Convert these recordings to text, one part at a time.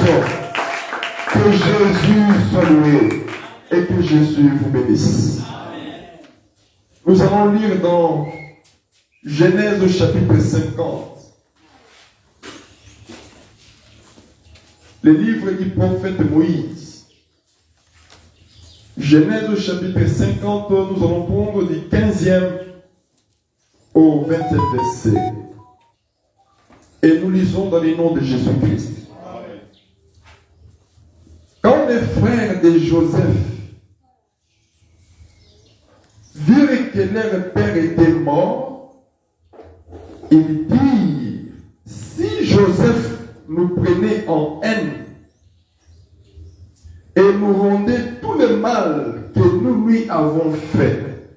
bénédiction. Que Jésus soit loué et que Jésus vous bénisse. Nous allons lire dans Genèse au chapitre 50. Le livre du prophète Moïse. Genèse au chapitre 50, nous allons prendre du 15e au 20e verset. Et nous lisons dans le nom de Jésus-Christ. Quand les frères de Joseph virent que leur père était mort, ils dirent, si Joseph nous prenait en haine et nous rendait tout le mal que nous lui avons fait.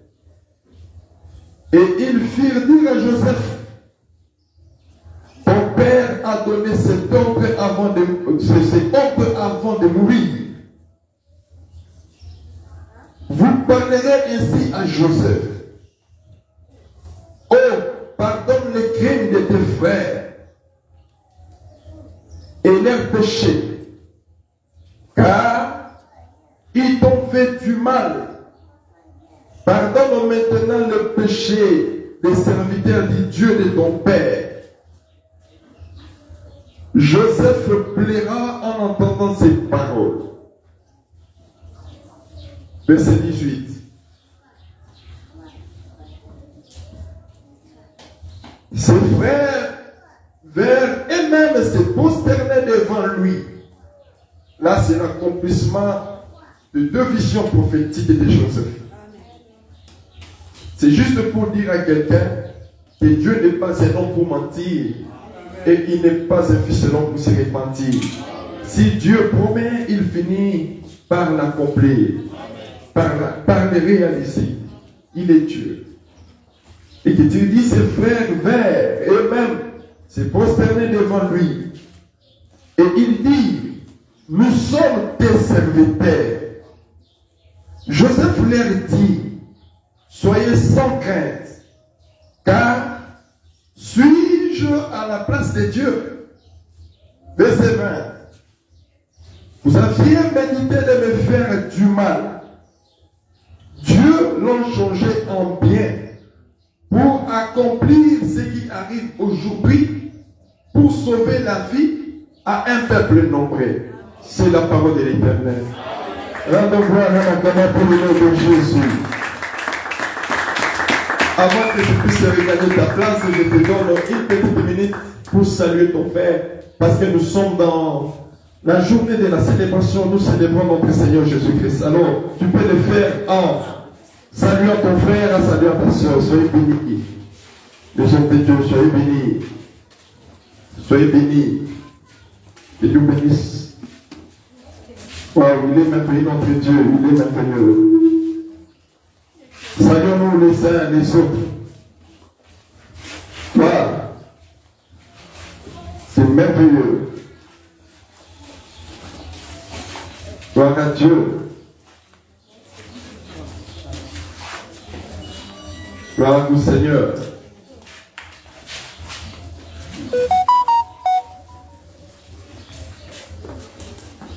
Et ils firent dire à Joseph, ton père a donné cet ordre avant de mourir. Vous parlerez ainsi à Joseph. Oh, pardonne les crimes de tes frères et leurs péchés, car ils t'ont fait du mal. Pardonne maintenant le péché des serviteurs du Dieu de ton père. Joseph pleura en entendant ces paroles. Verset 18. Ses frères vinrent eux-mêmes se prosterner devant lui. Là, c'est l'accomplissement de deux visions prophétiques de Joseph. C'est juste pour dire à quelqu'un que Dieu n'est pas un homme pour mentir et il n'est pas un fils de l'homme pour se repentir. Si Dieu promet, il finit par l'accomplir, par le réaliser. Il est Dieu. Et que tu dis, ses frères vinrent eux-mêmes se prosterner devant lui. Et il dit, nous sommes tes serviteurs. Joseph leur dit, soyez sans crainte, car suis-je à la place de Dieu? Verset 20. Vous aviez médité de me faire du mal. Dieu l'a changé en bien pour accomplir ce qui arrive aujourd'hui, pour sauver la vie à un peuple nombreux. C'est la parole de l'Éternel. Rendons gloire à la pour le nom de Jésus. Avant que tu puisses regagner ta place, je te donne une petite minute pour saluer ton Père, parce que nous sommes dans la journée de la célébration. Nous célébrons notre Seigneur Jésus-Christ. Alors, tu peux le faire en saluant ton frère, en saluant ta soeur. Soyez bénis. Les gens de Dieu, soyez bénis. Soyez bénis. Que Dieu bénisse. Wow, il est merveilleux notre Dieu, il est merveilleux. Saluons-nous les uns les autres. Voilà. C'est merveilleux. Gloire à Dieu. Gloire à vous, Seigneur.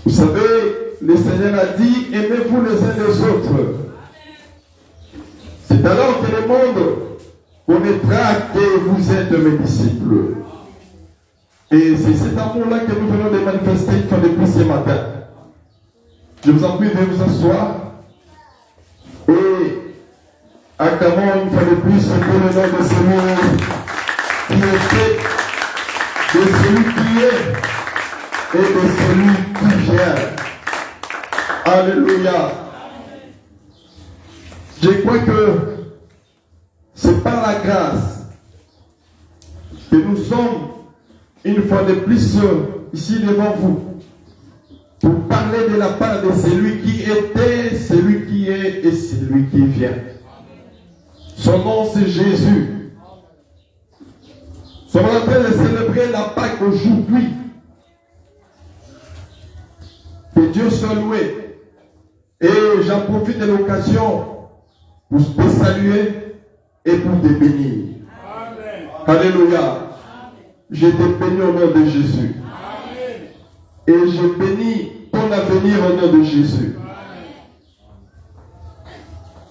Vous savez, le Seigneur a dit, aimez-vous les uns les autres. C'est alors que le monde connaîtra que vous êtes mes disciples. Et c'est cet amour-là que nous venons de manifester une fois de plus ce matin. Je vous en prie de vous asseoir. Et acclamons une fois de plus pour le nom de celui qui était, de celui qui est et de celui qui vient. Alléluia. Je crois que c'est par la grâce que nous sommes une fois de plus ici devant vous pour parler de la part de celui qui était, celui qui est et celui qui vient. Son nom c'est Jésus. Nous sommes en train de célébrer la Pâque aujourd'hui. Que Dieu soit loué. Et j'en profite de l'occasion pour te saluer et pour te bénir. Amen. Alléluia. Je te bénis au nom de Jésus. Amen. Et je bénis ton avenir au nom de Jésus.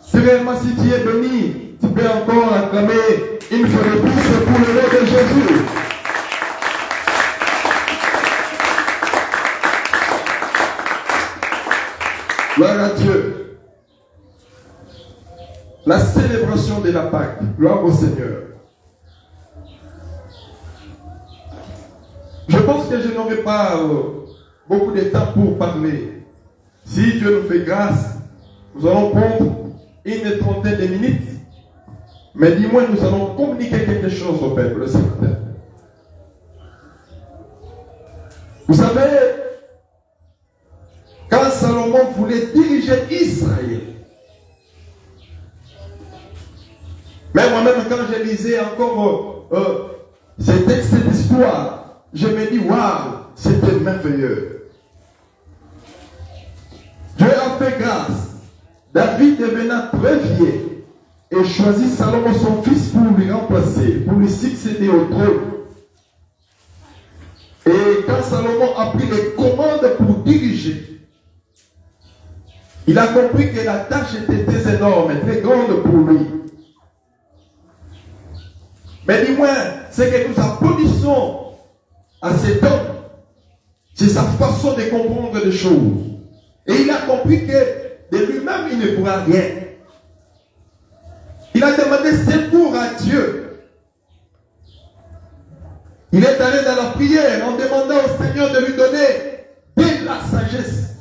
Si réellement si tu es béni, tu peux encore acclamer une fois de plus pour le nom de Jésus. Gloire à Dieu. La célébration de la Pâque. Gloire au Seigneur. Je pense que je n'aurai pas beaucoup de temps pour parler. Si Dieu nous fait grâce, nous allons prendre une trentaine de minutes. Mais dis-moi, nous allons communiquer quelque chose au peuple ce matin. Vous savez, quand Salomon voulait diriger Israël, mais moi-même quand je lisais encore ces textes d'histoire, je me dis, waouh, c'était merveilleux. Dieu a fait grâce. David devenant très vieux et choisit Salomon son fils pour lui remplacer, pour lui succéder au trône. Et quand Salomon a pris les commandes pour diriger, il a compris que la tâche était très énorme et très grande pour lui. Mais dis-moi, c'est que nous applaudissons à cet homme, c'est sa façon de comprendre les choses. Et il a compris que de lui-même, il ne pourra rien. Il a demandé secours à Dieu. Il est allé dans la prière en demandant au Seigneur de lui donner de la sagesse.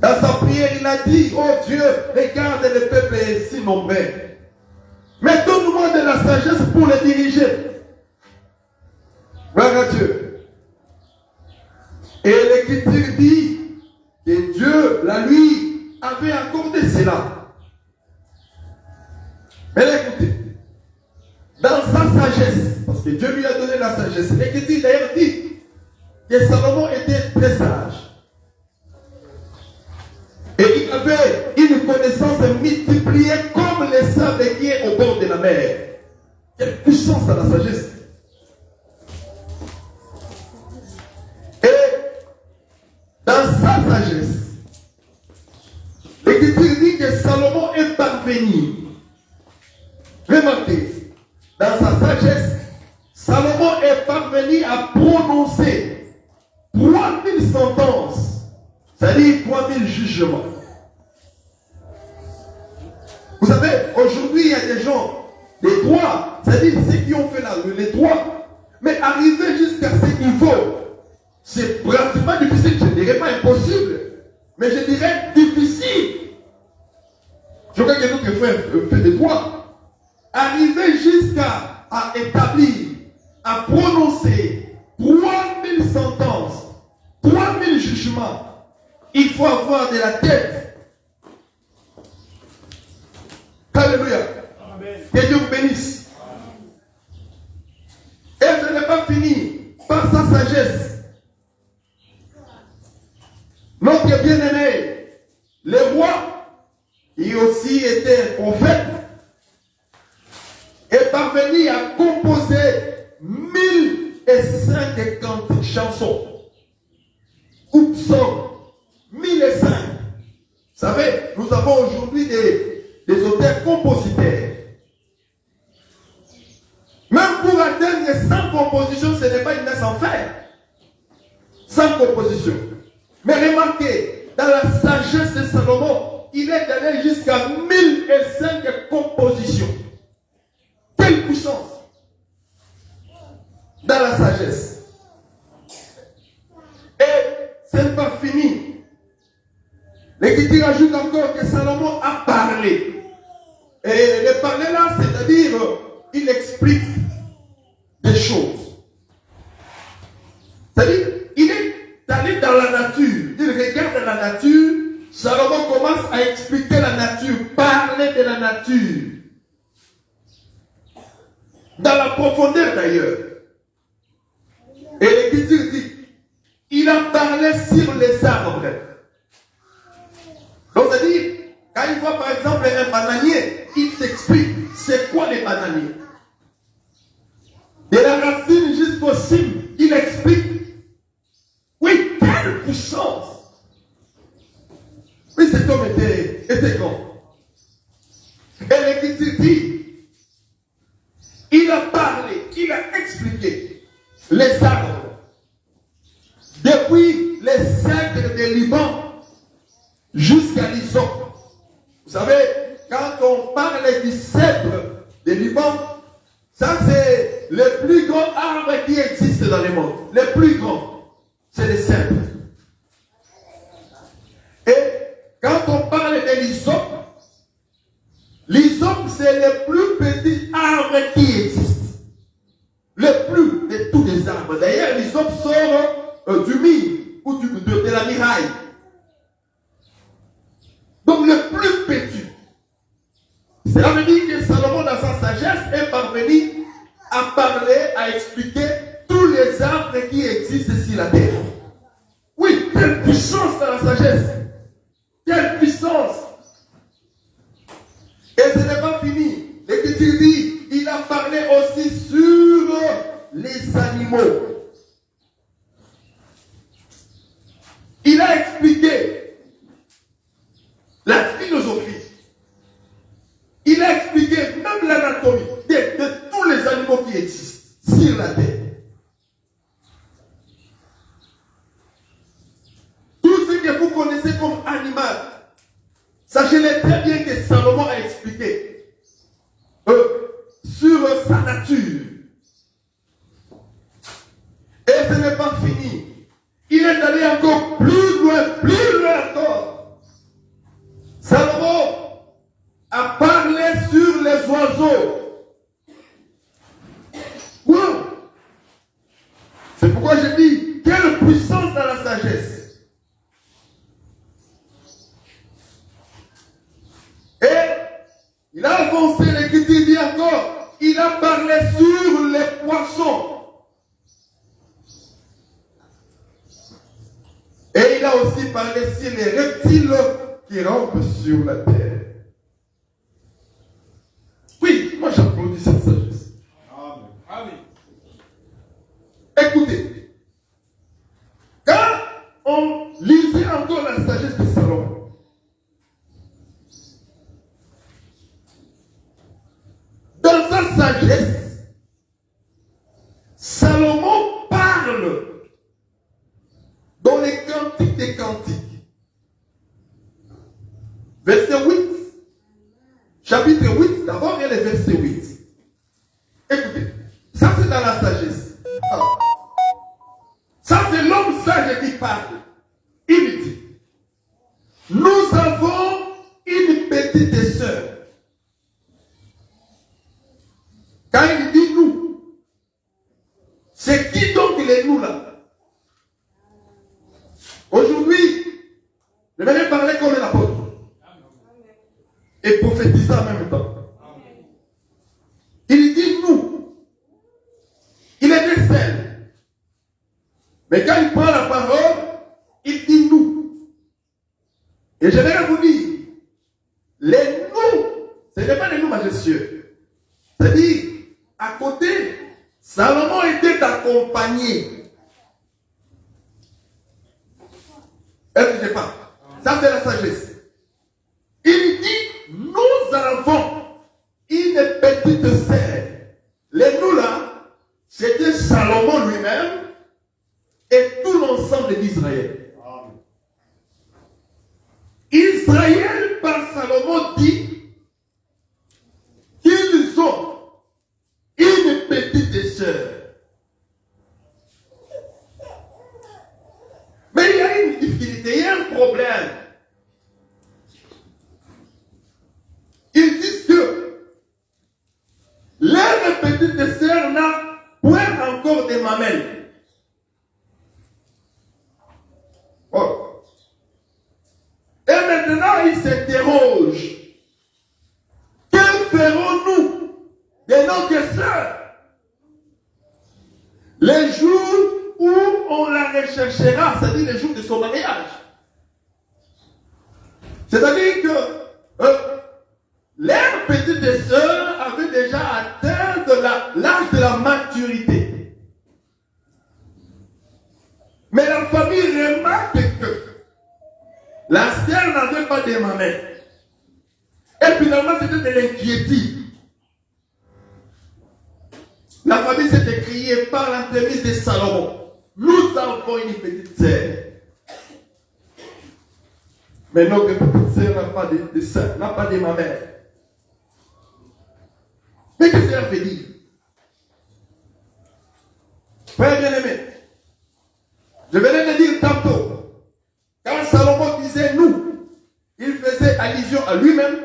Dans sa prière, il a dit, oh Dieu, regarde le peuple est si nombreux. Mais donne-moi de la sagesse pour le diriger. Gloire à Dieu. Et l'Écriture dit que Dieu, la lui, avait accordé cela. Mais écoutez, dans sa sagesse, parce que Dieu lui a donné la sagesse, l'Écriture d'ailleurs dit que Salomon était très sage. Et il avait une connaissance multipliée comme les sables qui est au bord de la mer. Quelle puissance à la sagesse. Dans sa sagesse, l'Écriture dit que Salomon est parvenu. Remarquez, dans sa sagesse, Salomon est parvenu à prononcer 3000 sentences, c'est-à-dire 3000 jugements. Vous savez, aujourd'hui, il y a des gens, les droits, c'est-à-dire ceux qui ont fait les droits, mais arriver jusqu'à ce niveau, c'est pratiquement difficile, je ne dirais pas impossible, mais je dirais difficile. Je crois que notre frère fait des droits. Arriver jusqu'à établir, à prononcer 3000 sentences, 3000 jugements, il faut avoir de la tête. Alléluia. Amen. Que Dieu vous bénisse. Et ce n'est pas fini par sa sagesse. Notre bien-aimé, le roi, il aussi était prophète, est parvenu à composer 1005 chansons ou psaumes. 1005. Vous savez, nous avons aujourd'hui des auteurs compositeurs. Même pour atteindre 100 compositions, ce n'est pas une messe en fer. 100 compositions. Mais remarquez, dans la sagesse de Salomon, il est allé jusqu'à 1005 compositions. Quelle puissance! Dans la sagesse. Et ce n'est pas fini. L'Écriture ajoute encore que Salomon a parlé. Et le parler là, c'est-à-dire, il explique des choses. C'est-à-dire, il est allé dans la nature. Il regarde la nature. Salomon commence à expliquer la nature, parler de la nature. Dans la profondeur d'ailleurs. Et l'Écriture dit, il a parlé sur les arbres. Donc c'est-à-dire, quand il voit par exemple un bananier, il s'explique c'est quoi les bananiers. De la racine jusqu'au cime, il explique puissance. Oui, cet homme était grand. Et l'Écriture dit, il a parlé, il a expliqué les arbres. Depuis les cèdres des Liban jusqu'à l'hysope. Vous savez, quand on parle du cèdre des Liban, ça c'est le plus grand arbre qui existe dans le monde. Le plus grand, c'est le cèdre. Et quand on parle de l'hysope c'est le plus petit arbre qui existe. Le plus de tous les arbres. D'ailleurs, l'hysope sort du mire ou de la miraille. Donc le plus petit. Cela veut dire que Salomon, dans sa sagesse, est parvenu à parler, à expliquer tous les arbres qui existent sur la terre. Oui, quelle puissance dans la sagesse! Quelle puissance! Et ce n'est pas fini. L'Écriture dit, il a parlé aussi sur les animaux. Il a expliqué la philosophie. Il a expliqué même l'anatomie de tous les animaux qui existent sur la terre. Tout ce que vous connaissez comme animal, sachez-le très bien que Salomon a expliqué sur sa nature. Et ce n'est pas fini. Il est allé encore plus loin encore. Salomon a parlé sur les oiseaux. Wow! C'est pourquoi je dis, quelle puissance dans la sagesse. Et il a avancé, l'Écriture dit encore, il a parlé sur les poissons. Et il a aussi parlé sur les reptiles qui rampent sur la terre. Oui, moi j'applaudis cette sagesse. Amen. Écoutez, quand on lisait encore la sagesse de Salomon, dans sa sagesse, Salomon parle dans les cantiques des cantiques. Verset 8. Chapitre 8, d'abord, il y a le verset 8. Écoutez, ça c'est dans la sagesse. Alors, ça c'est l'homme sage qui parle. Il dit, nous avons une petite sœur. Quand il dit nous, c'est qui donc il est nous là? Aujourd'hui, je vais parler comme l'apôtre. Et prophétiser en même temps. Il dit nous. Il est des seuls. Mais quand il prend la parole, il dit nous. Et je vais vous dire, les nous, ce n'est pas les nous majestueux. C'est-à-dire, à côté, Salomon était accompagné. Est-ce que je parle? Ça, c'est la sagesse. Il dit, nous avons une petite sœur. Les nous là, c'était Salomon lui-même et tout l'ensemble d'Israël. Israël, par Salomon, dit qu'ils ont une petite sœur. Mais il y a une difficulté, il y a un problème. Ils disent que leur petite sœur n'a point encore de mamelles. Oh. Et maintenant, ils s'interrogent. Que ferons-nous de notre sœur? Les jours où on la recherchera, c'est-à-dire les jours de son mariage. C'est-à-dire que leur petite sœur avait déjà atteint l'âge de la maturité. Mais la famille remarque que la sœur n'avait pas de mamelles. Et finalement, c'était de l'inquiétude. La famille s'est écriée par l'entremise de Salomon. Nous avons une petite sœur. Mais notre petite sœur n'a pas de sein, n'a pas de mamelles. Mais qu'est-ce que cela veut dire? Frère bien-aimé, je venais de dire tantôt, quand Salomon disait nous, il faisait allusion à lui-même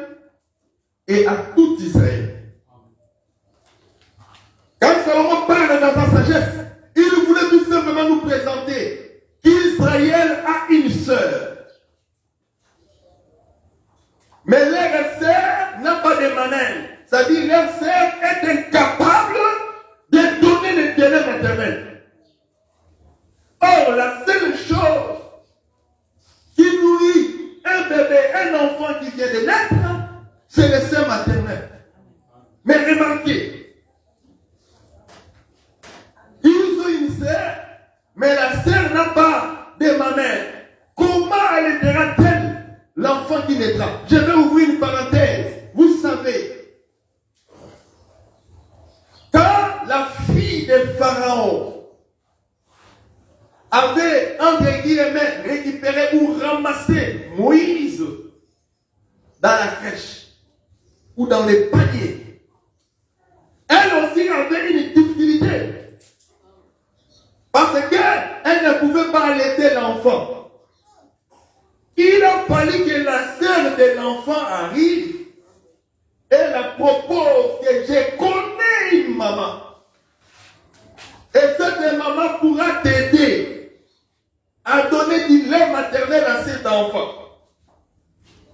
et à tout Israël. Quand Salomon parle dans sa sagesse, il voulait tout simplement nous présenter qu'Israël a une sœur. Mais leur sœur n'a pas de mamelles. C'est-à-dire leur sœur est incapable de donner le délai maternel. Or, la seule chose qui nourrit un bébé, un enfant qui vient de naître, c'est le sein maternel. Mais remarquez, ils ont une sœur, mais la sœur n'a pas de mamelles. Comment allaitera-t-elle l'enfant qui naîtra? Je vais ouvrir une parenthèse. Vous savez, quand la fille de Pharaon avait, entre guillemets, récupéré ou ramassé Moïse dans la crèche ou dans les paniers, elle aussi avait une difficulté. Parce qu'elle ne pouvait pas allaiter l'enfant. Il a fallu que la sœur de l'enfant arrive et la propose que je connais une maman. Et cette maman pourra t'aider à donner du lait maternel à cet enfant.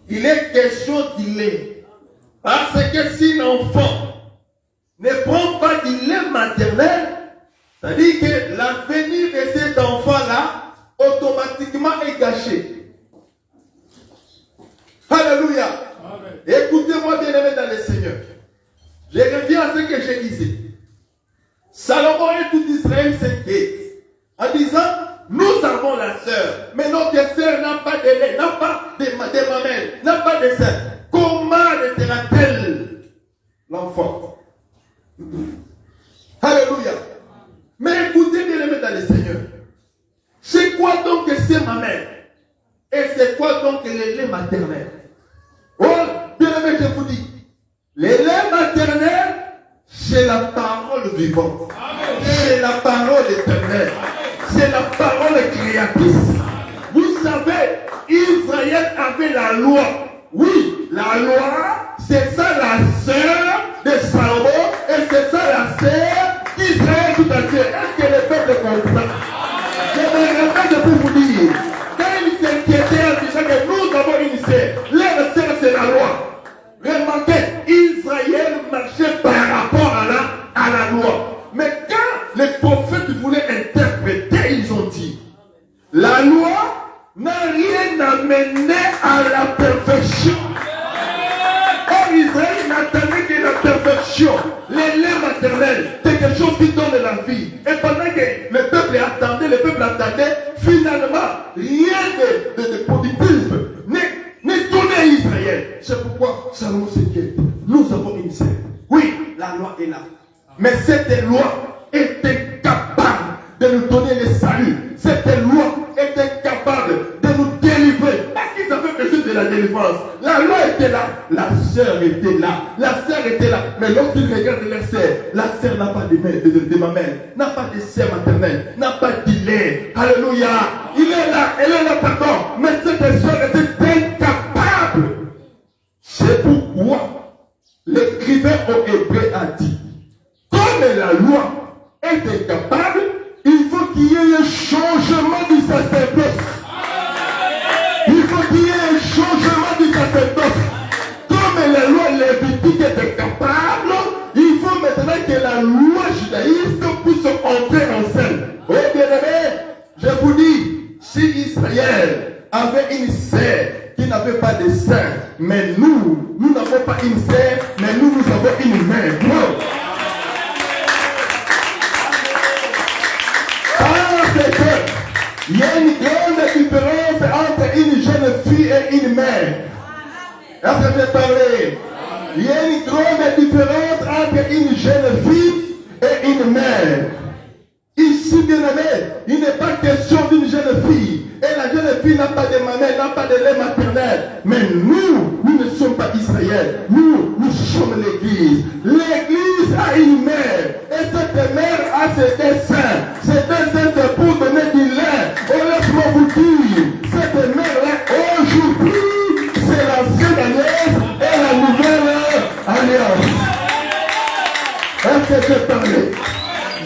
Il est question du lait. Parce que si l'enfant ne prend pas du lait maternel, c'est-à-dire que l'avenir de cet enfant-là, automatiquement est gâché. Alléluia. Écoutez-moi bien aimé dans le Seigneur. Je reviens à ce que je disais. Salomon et tout Israël s'inquiètent en disant, nous avons la sœur, mais notre sœur n'a pas de lait, n'a pas de mamelles, n'a pas de sein. Comment allaitera-t-elle l'enfant? Alléluia. Mais écoutez bien aimé dans le Seigneur. C'est quoi donc que c'est mamelles? Et c'est quoi donc que le lait maternel? Oh, bien aimé, je vous dis, le lait maternel, c'est la parole vivante. C'est la parole éternelle. C'est la parole créatrice. Vous savez, Israël avait la loi. Oui, la loi, c'est ça la sœur de Salomon et c'est ça la sœur d'Israël tout entier. Est-ce que le peuple comprend? Je me répète pour vous dire, quand ils s'inquiétaient en disant que nous avons une sœur, leur sœur c'est la loi. Remarquez, Israël marchait par rapport à la loi. Mais quand les prophètes voulaient interpréter, ils ont dit, la loi n'a rien amené à la perfection. Or, Israël n'attendait que la perfection. Les laits maternels, c'est quelque chose qui donne la vie. Et pendant que le peuple attendait, finalement, rien de positif n'est donné à Israël. C'est pourquoi Salomon s'inquiète. Nous avons une sœur. Oui, la loi est là. Mais cette loi est incapable de nous donner le salut. Cette loi est incapable de nous délivrer. Parce qu'ils avaient besoin de la délivrance. La loi était là. La sœur était là. La sœur était là. Mais lorsqu'ils regardent leur sœur, la sœur n'a pas de mamelles, n'a pas de sœur maternelle, n'a pas de lait. Alléluia. Il est là. Elle est là, pardon. Mais cette sœur était incapable. C'est pourquoi l'écrivain au Hébreu a dit, comme la loi est incapable, il faut qu'il y ait un changement du sacerdoce. Il faut qu'il y ait un changement du sacerdoce. Comme la loi lévitique est incapable, il faut maintenant que la loi judaïste puisse entrer en scène. Oh bien-aimé, je vous dis, si Israël avait une sœur qui n'avait pas de sein, mais nous n'avons pas une sœur, mais nous avons une mère. Non. Il y a une grande la différence entre une jeune fille et une mère. Est-ce que j'ai parlé? Il y a une grande différence entre une jeune fille et une mère. Ici, bien aimé, il n'est pas question d'une jeune fille. Et la jeune fille n'a pas de maman, n'a pas de lait maternel. Mais nous ne sommes pas Israël. Nous sommes l'Église. L'Église a une mère. Et cette mère a ses desseins. Ses desseins, c'est pour donner du lait. Oh, laisse-moi vous dire, cette mère-là, aujourd'hui, c'est l'ancienne alliance et la nouvelle alliance. Est-ce que je parlais?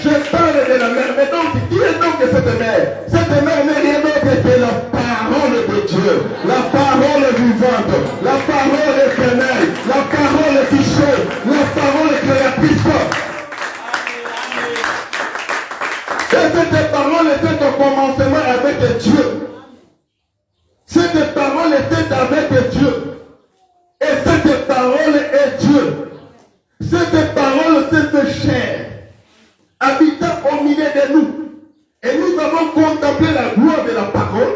Je parle de la mère, mais donc, qui est donc cette mère? Cette mère n'est rien d'autre que la parole de Dieu, la parole vivante, la parole éternelle, la parole qui sauve, la parole créatrice. Et cette parole était au commencement avec Dieu. Cette parole était avec Dieu. Et cette parole est Dieu. Cette parole s'est fait chair, habitant au milieu de nous. Et nous avons contemplé la gloire de la parole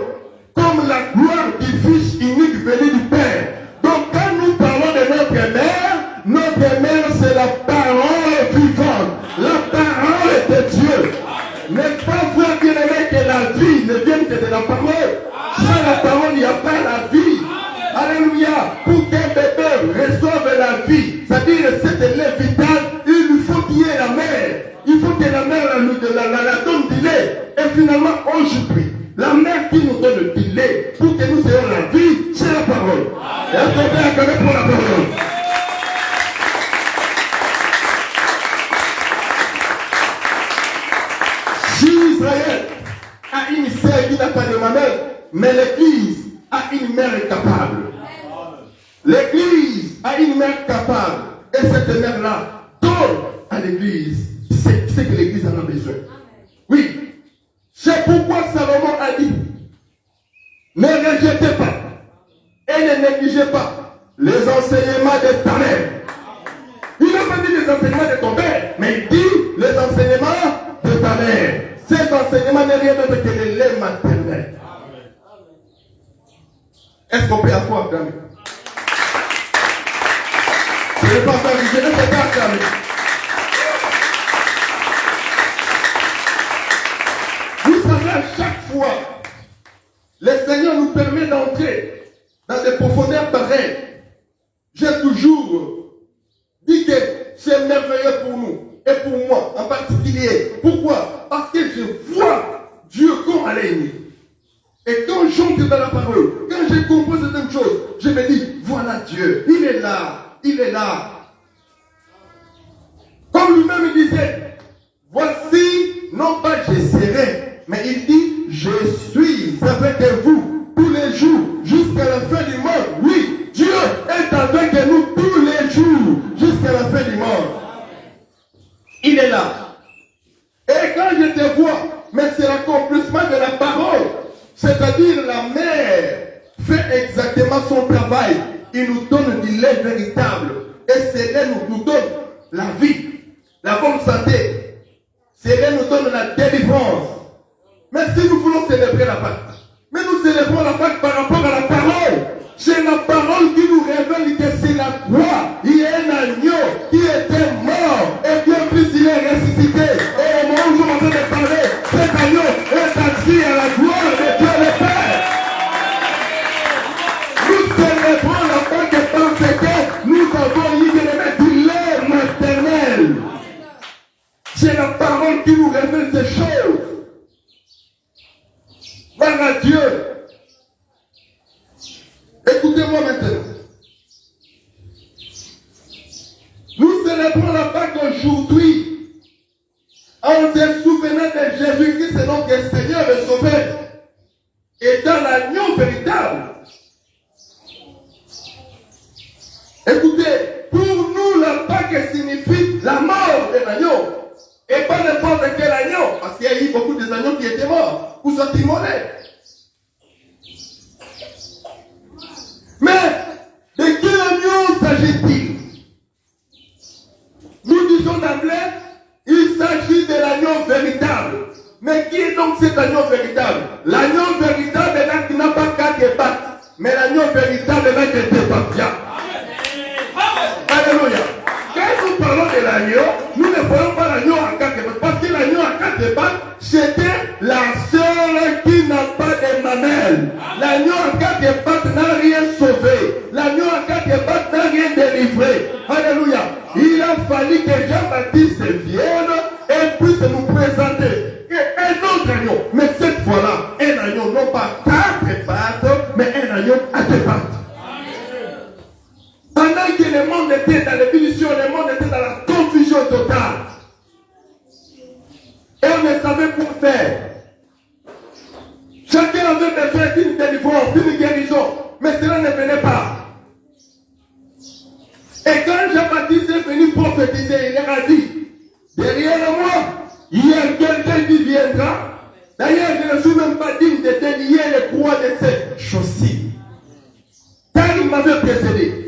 comme la gloire du Fils unique venu du Père. Donc quand nous parlons de notre mère c'est la parole vivante. La parole de Dieu. N'est-ce pas vrai, bien-aimé, que la vie ne vient que de la parole? Sans la parole, il n'y a pas la vie. Alléluia. Pour qu'un bébé reçoive la vie, c'est-à-dire cette lait vital, il faut qu'il y ait la mère. Il faut que la mère la donne du lait. Et finalement, aujourd'hui, la mère qui nous donne du lait pour que nous ayons la vie, c'est la parole. Et est-ce qu'on peut accorder pour la parole? Si Israël a une sœur qui n'a pas de mamelle, mais l'Église a une mère capable. L'Église a une mère capable. Et cette mère-là donne à l'Église ce que l'Église en a besoin. Oui. C'est pourquoi Salomon a dit, ne rejetez pas et ne négligez pas les enseignements de ta mère. Il n'a pas dit les enseignements de ton père, mais il dit les enseignements de ta mère. Cet enseignement n'est rien d'autre que le lait maternel. Est-ce qu'on peut avoir d'amis? Je ne vais pas faire, je ne vais pas d'amis. Vous savez, à chaque fois, le Seigneur nous permet d'entrer dans des profondeurs pareilles. J'ai toujours dit que c'est merveilleux pour nous et pour moi en particulier. Pourquoi? Parce que je vois Dieu comme à l'ennemi. Et quand j'entre dans la parole, quand je comprends certaines choses, je me dis, voilà Dieu, il est là, il est là. Comme lui-même disait, voici, non pas je serai, mais il dit, je suis avec vous tous les jours, jusqu'à la fin du monde. Oui, Dieu est avec nous tous les jours, jusqu'à la fin du monde. Il est là. Et quand je te vois, mais c'est l'accomplissement de la parole. C'est-à-dire la mère fait exactement son travail. Il nous donne du lait véritable. Et ce lait nous donne la vie, la bonne santé. Ce lait nous donne la délivrance. Mais si nous voulons célébrer la Pâque, mais nous célébrons la Pâque par rapport à la parole. C'est la parole qui nous révèle que c'est la croix. Il y a un agneau qui était mort. Et bien plus il est ressuscité. Et au moment où je suis en train de parler, cet agneau est assis à la gloire de Dieu le Père. Nous célébrons la Pâque parce que nous avons eu du lait maternel. C'est la parole qui nous révèle ces choses. Voilà Dieu. Écoutez-moi maintenant. Nous célébrons la Pâque aujourd'hui en se souvenant de Jésus-Christ, c'est donc le Seigneur le Sauveur, étant l'agneau véritable. Écoutez, pour nous, la Pâque signifie la mort de l'agneau. Et pas n'importe quel agneau, parce qu'il y a eu beaucoup d'agneaux qui étaient morts, ou sont immolés. Mais de quel agneau s'agit-il? Nous disons d'emblée, il s'agit de l'agneau véritable. Mais qui est donc cet agneau véritable? L'agneau véritable est l'agneau véritablement qui était parti. Alléluia. Quand nous parlons de l'agneau, nous ne voyons pas l'agneau à 4 pattes. Parce que l'agneau à 4 pattes, c'était la seule qui n'a pas de mamelles. L'agneau à 4 pattes n'a rien sauvé. L'agneau à 4 pattes n'a rien délivré. Alléluia. Il a fallu que Jean-Baptiste vienne et puisse nous présenter un autre agneau. Mais cette fois-là, un agneau non pas 4 pattes, mais un agneau à 2 pattes. Pendant que le monde était dans l'ébullition, le monde était dans la confusion totale. Et on ne savait quoi faire. Chacun avait besoin d'une délivrance, d'une guérison. Mais cela ne venait pas. Et quand Jean-Baptiste est venu prophétiser, il leur a dit, derrière moi, il y a quelqu'un qui viendra. D'ailleurs, je ne suis même pas digne de délier les croix de cette chose-ci. Car il m'avait précédé.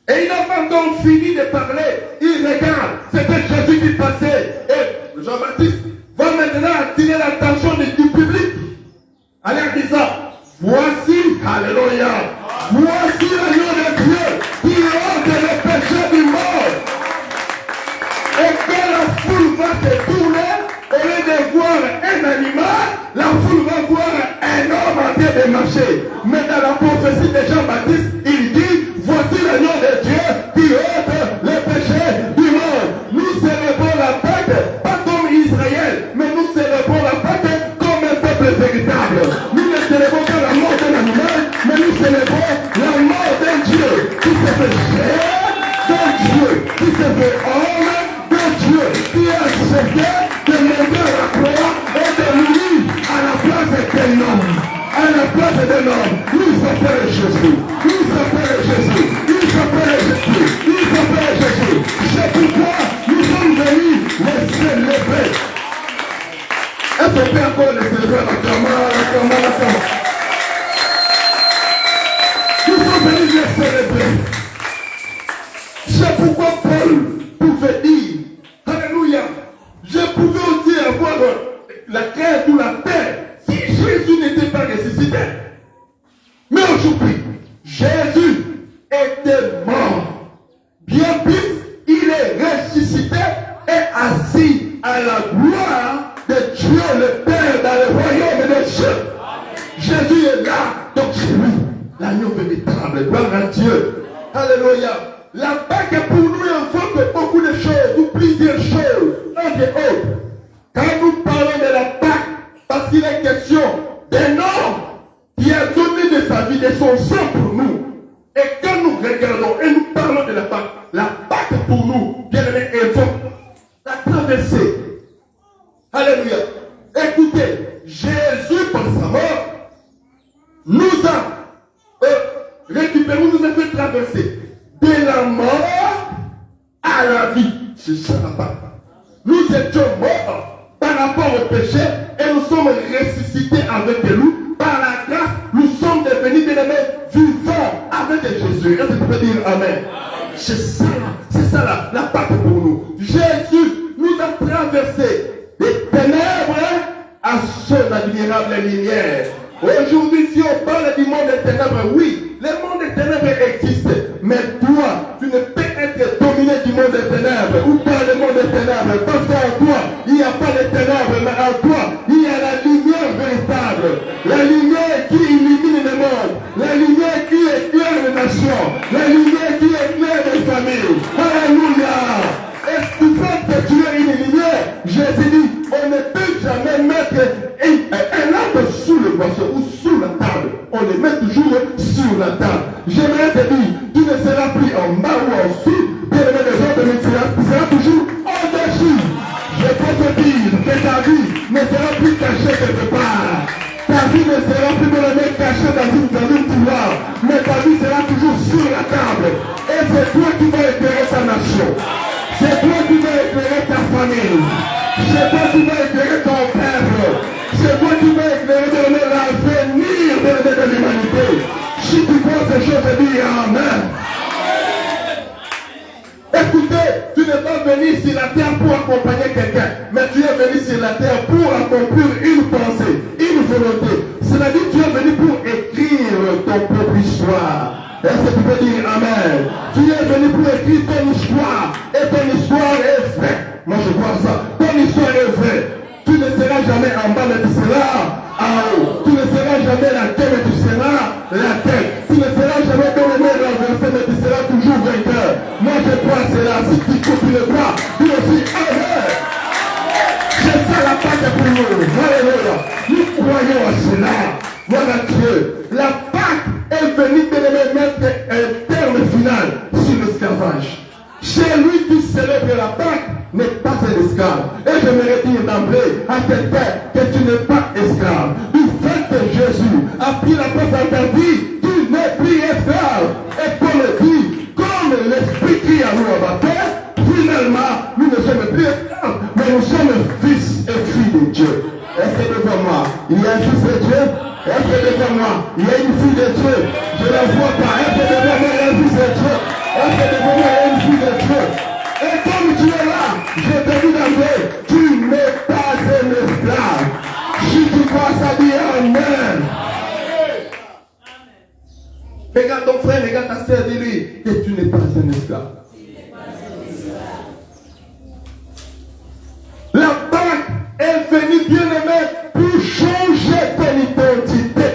Et il n'a pas encore fini de parler. Il regarde. C'était Jésus qui passait. Et Jean-Baptiste va maintenant attirer l'attention du public. En leur disant, voici, alléluia, voici l'agneau de Dieu qui ôte le péché du monde. Et quand la foule va se tourner, au lieu de voir un animal, la foule va voir un homme en train de marcher. Mais dans la prophétie de Jean-Baptiste, il dit, voici l'agneau de Dieu qui ôte le péché du monde. Nous célébrons la Pâque, pas comme Israël, mais nous célébrons la Pâque comme un peuple véritable. Nous ne célébrons pas la mort d'un animal, mais nous célébrons la mort d'un Dieu qui s'est fait chair, d'un Dieu qui s'est fait homme, d'un Dieu qui a accepté de monter à la croix et de mourir à la place d'un homme. À la place d'un homme, il s'appelle Jésus. Il s'appelle Jésus. Il s'appelle Jésus. Il s'appelle Jésus. C'est pourquoi nous sommes venus les célébrer. Est-ce qu'on peut encore les célébrer la comment. Nous sommes venus les célébrer. C'est pourquoi Paul pouvait dire, alléluia, je pouvais aussi avoir la crainte ou la paix si Jésus n'était pas ressuscité. Mais aujourd'hui, Jésus était mort. Bien plus, il est ressuscité et assis à la gloire de Dieu le Père dans le royaume des cieux. Jésus est là, donc c'est lui, l'agneau véritable. Gloire à Dieu. Alléluia. La Pâque pour nous invoque beaucoup de choses, ou plusieurs choses, un des autres. Quand nous parlons de la Pâque, parce qu'il est question d'un homme qui a donné de sa vie, de son sang pour nous. Et quand nous regardons et nous parlons de la Pâque pour nous, bien aimé, évoque la traversée. Alléluia. Écoutez, Jésus par sa mort nous a récupéré, nous a fait traverser de la mort à la vie. C'est ça la Pâque. Nous étions morts par rapport au péché et nous sommes ressuscités avec lui. Par la grâce, nous sommes devenus vivants avec Jésus. Est-ce que tu peux dire Amen? C'est ça la Pâque pour nous. Jésus nous a traversé des ténèbres à son admirable lumière. Aujourd'hui, si on parle du monde des ténèbres, oui, le monde des ténèbres existe. Mais toi, tu ne peux être dominé du monde des ténèbres ou par le monde des ténèbres. Parce qu'en toi, il n'y a pas de ténèbres, mais en toi, il y a la lumière véritable. La lumière qui illumine le monde. La lumière qui éclaire les nations. La lumière qui éclaire les familles. Alléluia. Est-ce que tu peux que tu es une lumière? Jésus dit, on ne peut jamais mettre un arbre sous le boisseau ou sous la table. On le met toujours sur la table. J'aimerais te dire, tu ne seras plus en bas ou en dessous. Bien aimé des autres, mais tu seras toujours au-dessus. Je peux te dire que ta vie ne sera plus cachée quelque part. Ta vie ne sera plus cachée dans une couloir. Mais ta vie sera toujours sur la table. Et c'est toi qui vas éclairer ta nation. C'est toi qui vas éclairer ta famille. C'est toi qui vas éclairer ton peuple. C'est toi qui vas éclairer l'avenir de l'humanité. Si tu penses ces choses, dis Amen. Écoutez, tu n'es pas venu sur la terre pour accompagner quelqu'un, mais tu es venu sur la terre pour accomplir une pensée, une volonté. C'est-à-dire que tu es venu pour écrire ton propre peut dire Amen. Tu es venu pour écrire ton histoire. Et ton histoire est vraie. Moi je crois ça. Ton histoire est vraie. Tu ne seras jamais en bas, mais tu seras en haut. Tu ne seras jamais la tête, mais tu seras la tête. Tu ne seras jamais dans le monde renversé, mais tu seras toujours vainqueur. Moi je crois cela. Si tu continues pas, tu aussi Amen. C'est ça la Pâque pour nous. Alléluia. Nous croyons à cela. Voilà Dieu. La Pâque est venue de mettre un terme final sur l'esclavage. Chez lui qui célèbre la Pâque n'est pas un esclave. Et j'aimerais dire d'emblée à quelqu'un que tu n'es pas esclave. Du fait que Jésus a pris la place dans ta vie, tu n'es plus esclave. Et comme dit, comme l'Esprit qui a nous abattu, finalement, nous ne sommes plus esclaves, mais nous sommes fils et filles de Dieu. Est-ce que devant moi, il y a un fils de Dieu? Est-ce que devant moi, il y a une fille de Dieu? Je ne la vois pas. Est-ce que devant moi, il y a un fils de Dieu? Est-ce que devant moi, il y a une fille de Dieu? Et comme tu es là, je te dis d'emblée, tu n'es pas un esclave. Si tu crois ça, dis Amen. Regarde ton frère, regarde ta sœur, dis-lui que tu n'es pas un esclave. La Pâque est venue, bien-aimé, pour changer ton identité.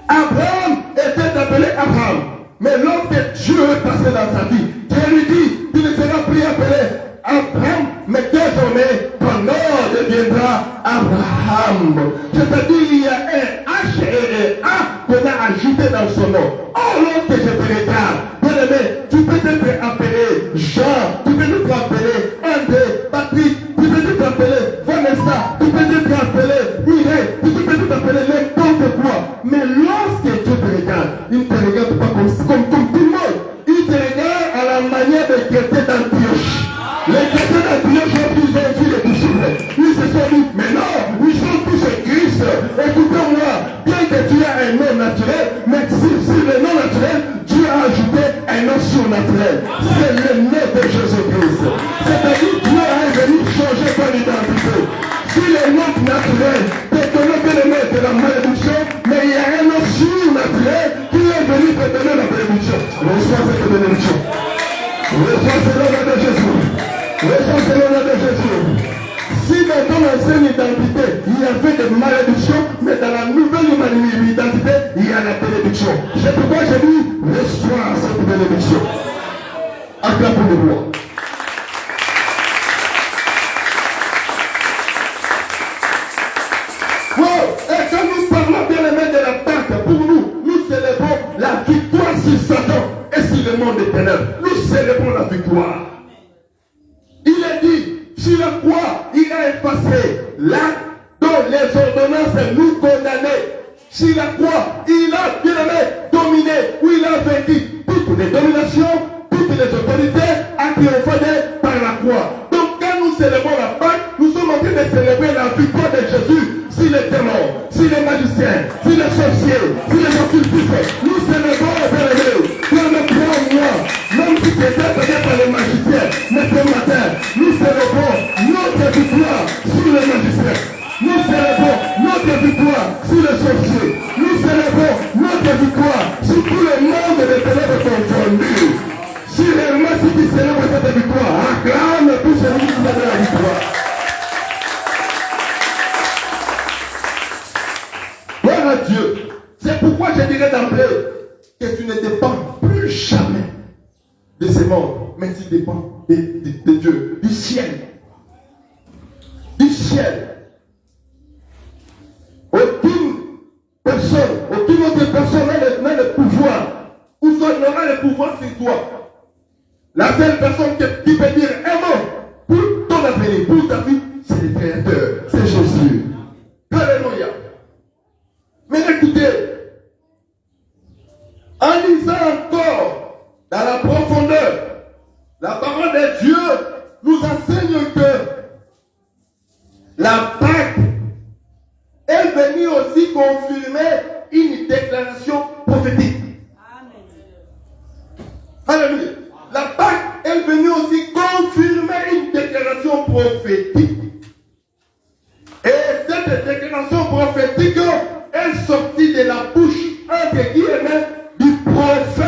Abraham était appelé Abraham. Mais lorsque Dieu est passé dans sa vie, Dieu lui dit, tu ne seras plus appelé Abraham, mais désormais, ton nom deviendra Abraham. C'est-à-dire, il y a un H et un A qu'on a ajouté dans son nom. Oh, lorsque je te regarde, bien-aimé, tu peux être appelé Jean, tu peux être appelé André, Patrick, tu peux être appelé Vanessa, tu peux être appelé Mireille, tu peux être appelé n'importe quoi. Mais lorsque Dieu te regarde, il ne te regarde pas comme tout le monde. Il te regarde à la manière des chrétiens d'Antioche. Les chrétiens d'Antioche ont tous vu les disciples. Ils se sont dit, mais non, ils sont tous Christ. Écoutez-moi, bien que tu aies un nom naturel, mais si le nom naturel, Dieu a ajouté un nom surnaturel. C'est le nom de Jésus-Christ. C'est-à-dire Dieu a venu changer ton identité. Si le nom naturel te donne que le maître de la malédiction, mais il y a un nom surnaturel qui est venu te donner la bénédiction. Reçois cette bénédiction. Reçois ce nom de Jésus. Reçois ce nom de Jésus. Si dans ton ancienne identité, il y avait des malédictions, mais dans la nouvelle identité, il y a la bénédiction. C'est pourquoi je dis, reçois cette bénédiction. Acclamons-le-moi. Et quand nous parlons bien les mains de la Pâque, pour nous, nous célébrons la victoire sur Satan et sur le monde des ténèbres. Nous célébrons la victoire. Il est dit, sur la croix, il a effacé l'acte dont les ordonnances nous condamnaient. Sur la croix, il a bien aimé dominé, ou il a vaincu toutes les dominations, toutes les autorités, à triompher par la croix. Donc quand nous célébrons la Pâque, nous sommes en train de célébrer la victoire de Jésus sur les démons, sur les magiciens, sur les sorciers, sur les occultistes. Nous célébrons les bien-aimés. Dans le grand mois, même si c'était peut-être par les magiciens, mais ce matin, nous célébrons notre victoire sur les magiciens. Nous célébrons notre victoire sur les sorciers. Nous célébrons notre victoire sur tout le monde des ténèbres confondus. Si réellement ceux qui célèbrent cette victoire, acclame tout celui qui célèbre la victoire. Gloire à Dieu. C'est pourquoi je dirais d'emblée que tu ne dépends plus jamais de ce monde, mais tu dépends de Dieu, du ciel. Du ciel. Aucune autre personne n'a le pouvoir, ou n'aura le pouvoir sur toi. La seule personne qui peut dire un mot pour ton avenir, pour ta vie, c'est le Créateur, c'est Jésus. Alléluia. Mais écoutez, en lisant encore dans la profondeur, la parole de Dieu nous enseigne que la Pâque est venue aussi confirmer une déclaration prophétique. Amen. Alléluia. La Pâque est venue aussi confirmer une déclaration prophétique. Et cette déclaration prophétique est sortie de la bouche, entre guillemets, du prophète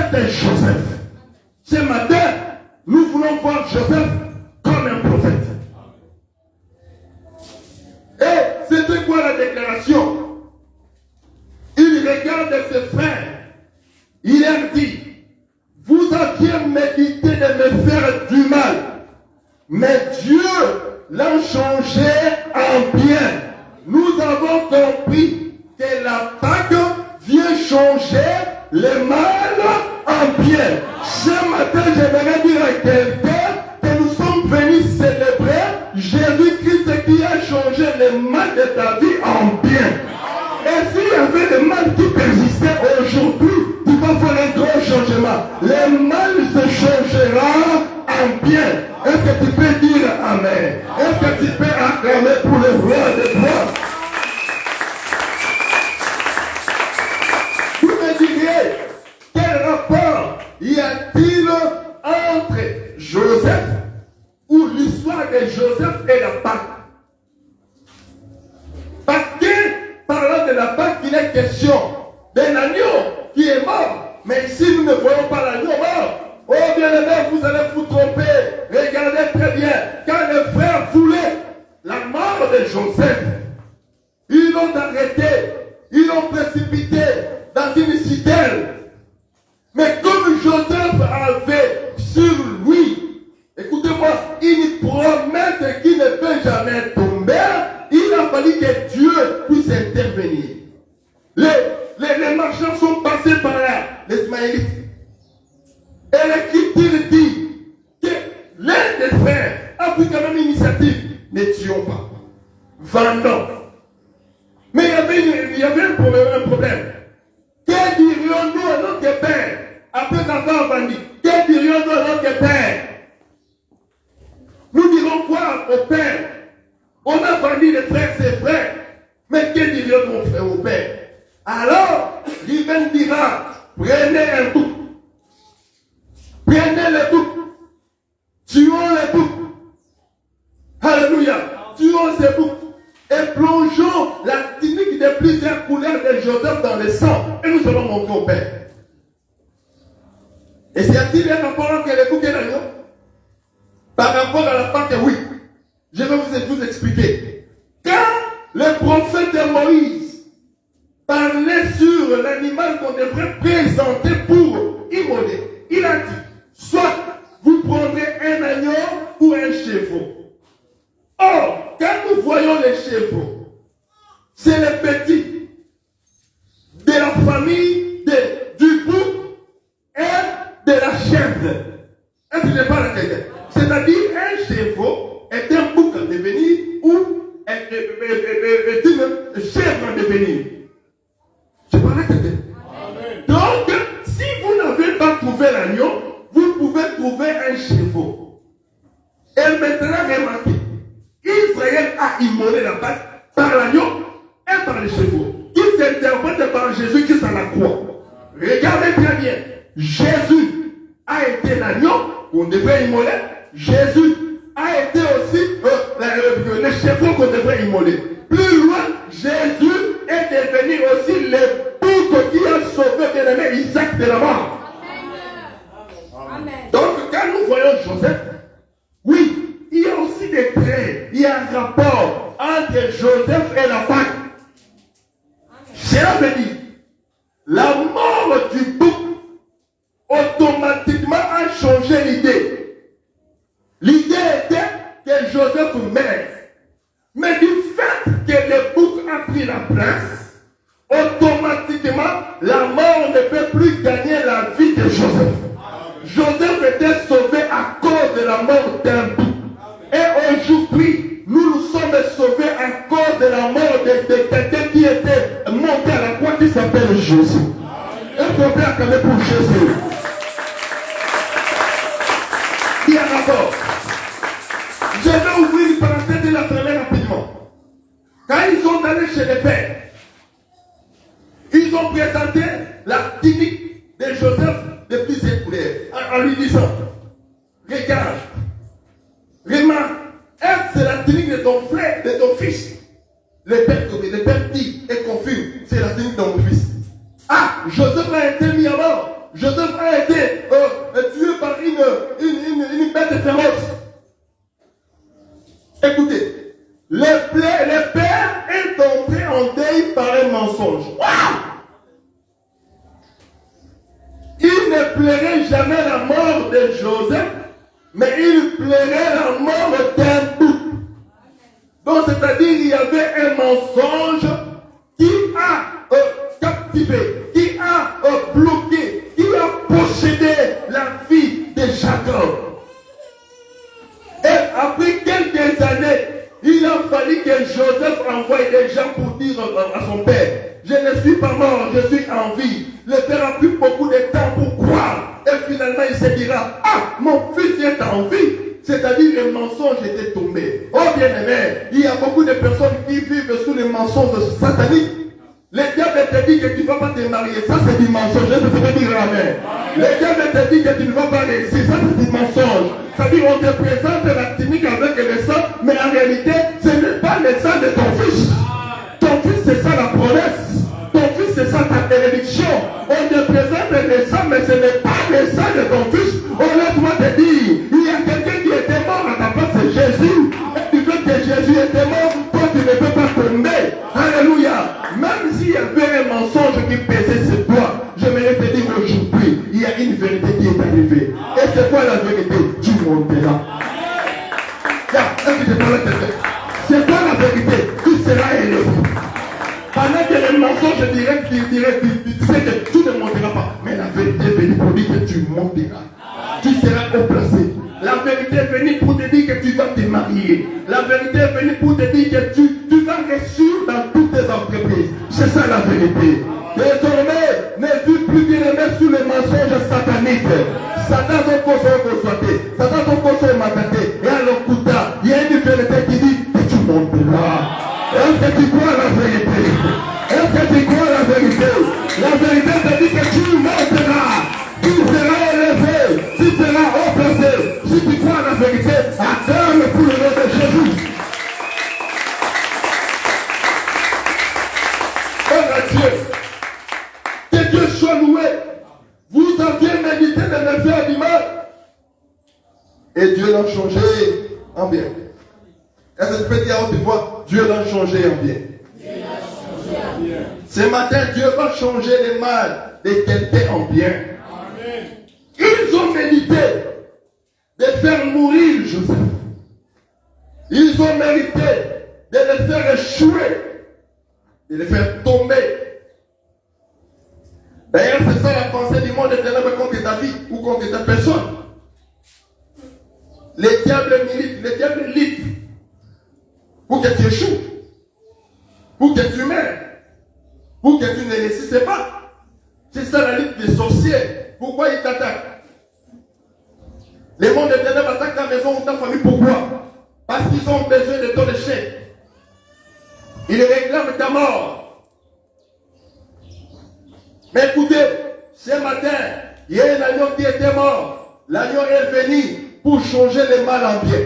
regarde ses frères. Il leur dit, vous aviez médité de me faire du mal, mais Dieu l'a changé en bien. Nous avons compris que la Pâque vient changer le mal en bien. Ce matin, j'aimerais dire à quelqu'un que nous sommes venus célébrer Jésus-Christ qui a changé le mal de ta vie en bien. Et s'il y avait le mal qui persistait aujourd'hui, tu vas faire un grand changement. Le mal se changera en bien. Est-ce que tu peux dire Amen? Est-ce que tu peux acclamer pour le roi de gloire? Vous me diriez, quel rapport y a-t-il entre Joseph ou l'histoire de Joseph et la Pâque? Parce que, parlant de la Pâque, il est question d'un agneau qui est mort. Mais ici, nous ne voyons pas l'agneau mort. Oh bien-aimés, vous allez vous tromper. Regardez très bien. Quand les frères voulaient la mort de Joseph, ils l'ont arrêté. Ils l'ont précipité dans une citerne. Mais comme Joseph avait sur lui, écoutez-moi, une promesse qui ne peut jamais tomber, il a fallu que Dieu puisse intervenir. Les marchands sont passés par là, les Ismaélites. Et l'Écriture dit que l'un des frères a pris quand même l'initiative. Ne tuons pas. Vendons. Mais il y avait un problème. Que dirions-nous à notre père après avoir vendu? Que dirions-nous à notre père? Nous dirons quoi au père? On a vendu les frères, ses frères. Mais que dirions-nous au père? Alors, l'Iven dira, prenez un bouc. Prenez le bouc. Tuons le bouc. Alléluia. Tuons ce bouc. Et plongeons la tunique de plusieurs couleurs de Joseph dans le sang. Et nous allons montrer au Père. Et c'est a-t-il un rapport entre le bouc et l'agneau? Par rapport à la Pâque, oui. Je vais vous expliquer. Quand le prophète Moïse parlait sur l'animal qu'on devrait présenter pour immoler, il a dit, soit vous prendrez un agneau ou un chevreau. Or, quand nous voyons les chevreaux, c'est les petits de la famille du bouc et de la chèvre. Est-ce que je parle à quelqu'un? C'est-à-dire un chevreau est un bouc en devenir ou est une chèvre en devenir. Je parle à quelqu'un. Donc, si vous n'avez pas trouvé l'agneau, vous pouvez trouver un chevreau. Et maintenant, remarquez, Israël a immolé la Pâque par l'agneau et par les chevaux, qui s'interprètent par Jésus-Christ à la croix. Regardez très bien. Jésus a été l'agneau qu'on devait immoler. Jésus a été aussi le chevaux qu'on devrait immoler. Plus loin, Jésus est devenu aussi le bouc qui a sauvé bien-aimé Isaac de la mort. Amen. Donc, quand nous voyons Joseph, oui, il y a aussi des traits, il y a un rapport entre Joseph et la Pâque. Cela veut dire, la mort du bouc automatiquement a changé l'idée. L'idée était que Joseph meure. Mais du fait que le bouc a pris la place, automatiquement, la mort ne peut plus gagner la vie de Joseph. Joseph était sauvé à cause de la mort d'un bouc. Et aujourd'hui, nous sommes sauvés à cause de la mort de quelqu'un qui était monté à la croix qui s'appelle Jésus. Est-ce qu'on peut acclamer pour Jésus? Il y a un rapport. Je vais ouvrir une parenthèse et la fermer rapidement. Quand ils sont allés chez les pères, ils ont présenté la tunique de Joseph de plusieurs couleurs en lui disant, regarde, remarque, est-ce que c'est la tunique de ton frère, de ton fils? Le père dit et confirme, c'est la tunique de mon fils. Ah, Joseph a été mis à mort. Joseph a été tué par une bête féroce. Écoutez, le père est tombé en deuil par un mensonge. Wow! plairait jamais la mort de Joseph, mais il plairait la mort d'un bout. Donc, c'est-à-dire il y avait un mensonge qui a captivé, qui a bloqué, qui a possédé la vie de Jacob. Et après quelques années, il a fallu que Joseph envoie des gens pour dire à son père, je ne suis pas mort, je suis en vie. Le père a pris beaucoup de temps pour croire. Et finalement, il se dira, ah, mon fils est en vie. C'est-à-dire le mensonge était tombé. Oh bien-aimé, il y a beaucoup de personnes qui vivent sous les mensonges sataniques. Le diable te dit que tu ne vas pas te marier. Ça, c'est du mensonge. Je te dire amen. Le diable te dit que tu ne vas pas réussir. Ça, c'est du mensonge. C'est-à-dire qu'on te présente la clinique avec le sang, mais en réalité, ce n'est pas le sang de ton fils. Ton fils, c'est ça la promesse. Ton fils, c'est ça ta bénédiction. On te présente le sang, mais ce n'est pas le sang de ton fils. Oh, laisse-moi te dire, il y a quelqu'un qui était mort à ta place, c'est Jésus. Et du fait que Jésus était mort, toi, tu ne peux pas tomber. Alléluia. Même s'il y avait un mensonge qui pesait sur toi, j'aimerais te dire aujourd'hui, il y a une vérité qui est arrivée. Et c'est quoi la vérité? Tu monteras. Est-ce que je parle à quelqu'un? C'est quoi la vérité? Tu seras élevé. Pendant que les mensonges dirait, tu sais que tu ne monteras pas. Mais la vérité est venue pour dire que tu monteras. Tu seras haut placé. La vérité est venue pour te dire que tu vas te marier. La vérité est venue pour te dire que tu vas réussir dans toutes tes entreprises. C'est ça la vérité. Désormais, ne vis plus bien aimé sous les mensonges sataniques. Satan son conseil constaté. Satan son conseil mataté. Et à l'okuta, il y a une vérité qui dit que tu monteras. Est-ce que tu crois la vérité? Est-ce que tu crois la vérité? La vérité te dit que tu monteras. Tu seras élevé. Tu seras haut placé. Si tu crois la vérité, acclame pour le nom de Jésus. Oh Dieu. Que Dieu soit loué. Vous aviez médité de me faire du mal. Et Dieu l'a changé en bien. Est-ce que tu peux dire à haute voix, Dieu l'a changé en bien? Ce matin, Dieu va changer le mal de quelqu'un en bien. Amen. Ils ont médité de faire mourir Joseph. Ils ont mérité de le faire échouer, de le faire tomber. D'ailleurs, c'est ça la pensée du monde éternel contre ta vie ou contre ta personne. Les diables militent, les diables luttent pour que tu échoues, pour que tu meurs, pour que tu ne réussisses pas. C'est ça la lutte des sorciers. Pourquoi ils t'attaquent? Les mondes éternels attaquent ta maison ou ta famille. Pourquoi? Parce qu'ils ont besoin de ton échec. Ils réclament ta mort. Mais écoutez, ce matin, il y a un agneau qui était mort. L'agneau est venu pour changer le mal en bien.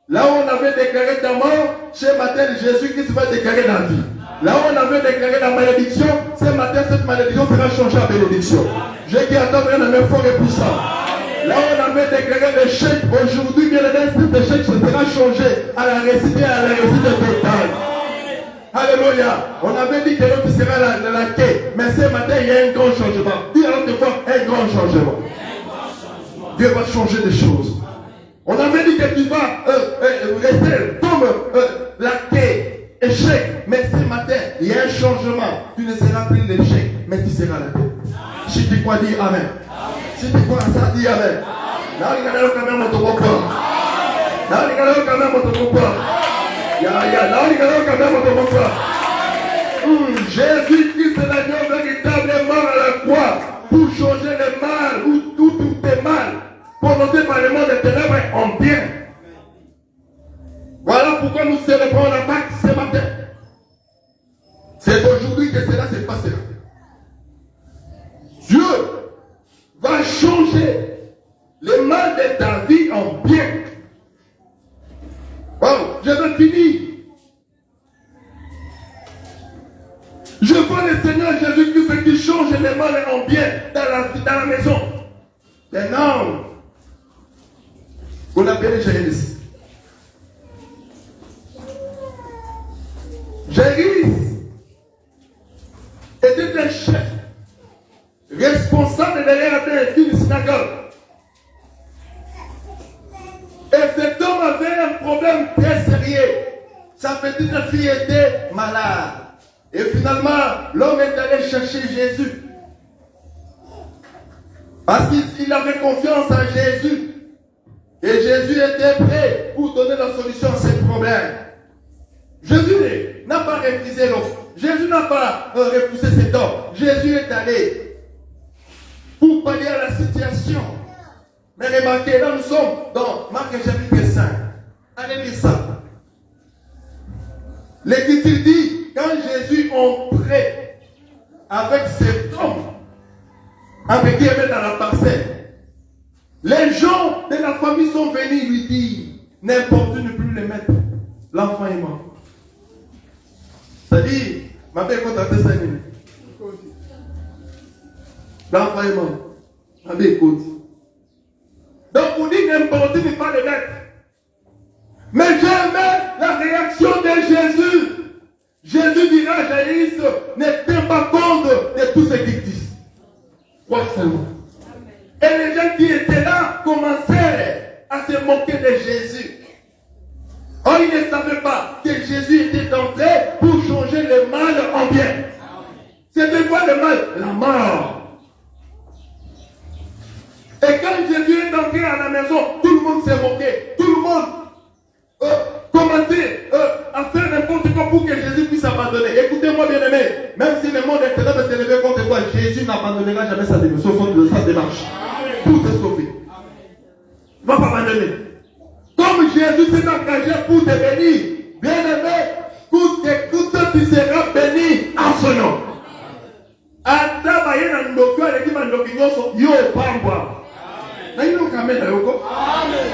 Là où on avait déclaré ta mort, ce matin, Jésus-Christ va déclarer la vie. Là où on avait déclaré la malédiction, ce matin, cette malédiction sera changée en bénédiction. Je qui attends un amour fort et puissant. Là où on avait déclaré l'échec, aujourd'hui, bien aimé, cet échec sera changé à la réussite totale. Alléluia. On avait dit que l'autre sera la quai, mais ce matin, il y a un grand changement. Dis à l'autre fois, un grand changement. Dieu va changer des choses. On avait dit que tu vas rester comme la quai, échec. Mais ce matin, il y a un changement. Tu ne seras plus l'échec, mais tu seras la quai. Si tu crois, dis Amen. Si tu crois ça, dis Amen. Jésus-Christ est l'agneau véritablement à la croix pour changer le mal ou tout est mal. Prononcé par le monde des ténèbres en bien. Voilà pourquoi nous célébrons la Pâque ce matin. C'est aujourd'hui que cela se passera. Dieu va changer le mal de ta vie en bien. Wow, je vais finir. Je vois le Seigneur Jésus-Christ qui change le mal en bien dans la maison. Un homme qu'on appelle Jairus. Jairus était un chef responsable derrière la terre petite fille était malade. Et finalement, l'homme est allé chercher Jésus. Parce qu'il avait confiance en Jésus. Et Jésus était prêt pour donner la solution à ses problèmes. Jésus n'a pas refusé l'offre. Jésus n'a pas repoussé cet homme. Jésus est allé pour pallier à la situation. Mais remarquez, là nous sommes dans Marc chapitre 5. Allez lire ça. L'Écriture dit, quand Jésus entrait avec cet homme, avec qui il avait dans la parcelle, les gens de la famille sont venus lui dire, n'importe où ne plus le mettre. L'enfant est mort. C'est-à-dire, ma mère compte à 5 minutes. L'enfant est mort. Ma mère écoute. Donc, on dit n'importe où ne pas le mettre. Mais j'aimais la réaction de Jésus. Jésus dira à Jaïs, ne tiens pas compte de tout ce qu'ils disent. Crois seulement. Et les gens qui étaient là commencèrent à se moquer de Jésus. Oh, ils ne savaient pas que Jésus était entré pour changer le mal en bien. C'était quoi le mal? La mort. Et quand Jésus est entré à la maison, tout le monde s'est moqué. Tout le monde commençait à faire n'importe quoi pour que Jésus puisse abandonner. Écoutez-moi bien aimé, même si le monde est là de se lever contre toi, Jésus n'abandonnera jamais sa démarche pour te sauver. Il ne va pas abandonner. Comme Jésus s'est engagé pour te bénir, bien aimé, coûte que coûte, tu seras béni en son nom.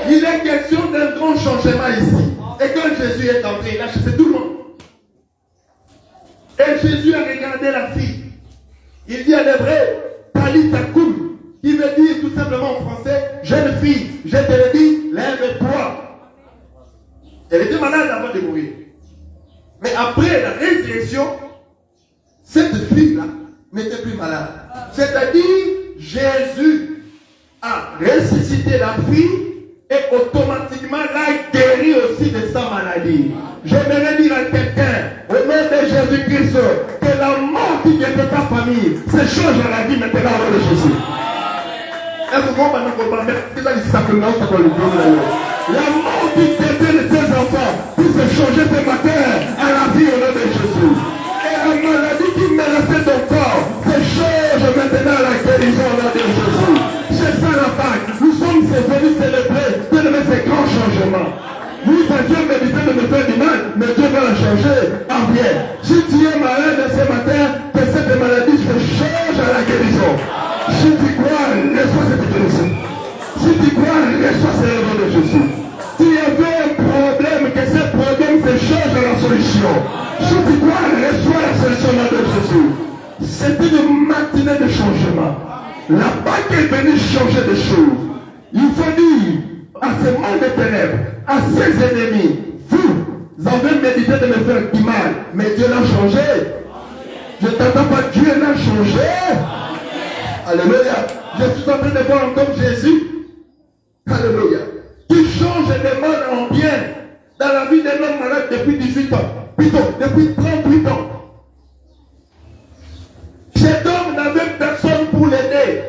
Il est question d'un grand changement ici. Et quand Jésus est entré, il a chassé tout le monde. Et Jésus a regardé la fille. Il dit à l'hébreu, Talita koum, qui veut dire tout simplement en français, jeune fille, je te le dis, lève-toi. Elle était malade avant de mourir. Mais après la résurrection, cette fille-là n'était plus malade. C'est-à-dire, Jésus a ressuscité la fille et automatiquement l'a guéri aussi de sa maladie. J'aimerais dire à quelqu'un, au nom de Jésus-Christ, que la mort qui vient de ta famille se change à la vie maintenant au nom de Jésus. La mort qui était de tes enfants peut se changer ce matin à la vie au nom de Jésus. Et la maladie qui menaçait ton corps se change maintenant à la guérison au nom de Jésus. C'est ça la vague. Nous sommes venus célébrer ces grands changements. Nous avions médité de me faire du mal, mais Dieu va la changer en bien. Si tu es malade ce matin, que cette maladie se change à la guérison. Si tu crois, reçois cette guérison. Si tu crois, reçois ce nom de Jésus. Si il y avait un problème, que ce problème se change à la solution. Si tu crois, reçois la solution au nom de Jésus. C'était une matinée de changement. La Pâque est venue changer des choses. Il faut dire à ce monde de ténèbres, à ses ennemis, vous avez médité de me faire du mal, mais Dieu l'a changé. Je ne t'entends pas, Dieu l'a changé. Alléluia. Je suis en train de voir encore Jésus. Alléluia. Qui change le mal en bien dans la vie d'un homme malade depuis 18 ans. Plutôt, depuis 38 ans. Cet homme n'avait personne pour l'aider.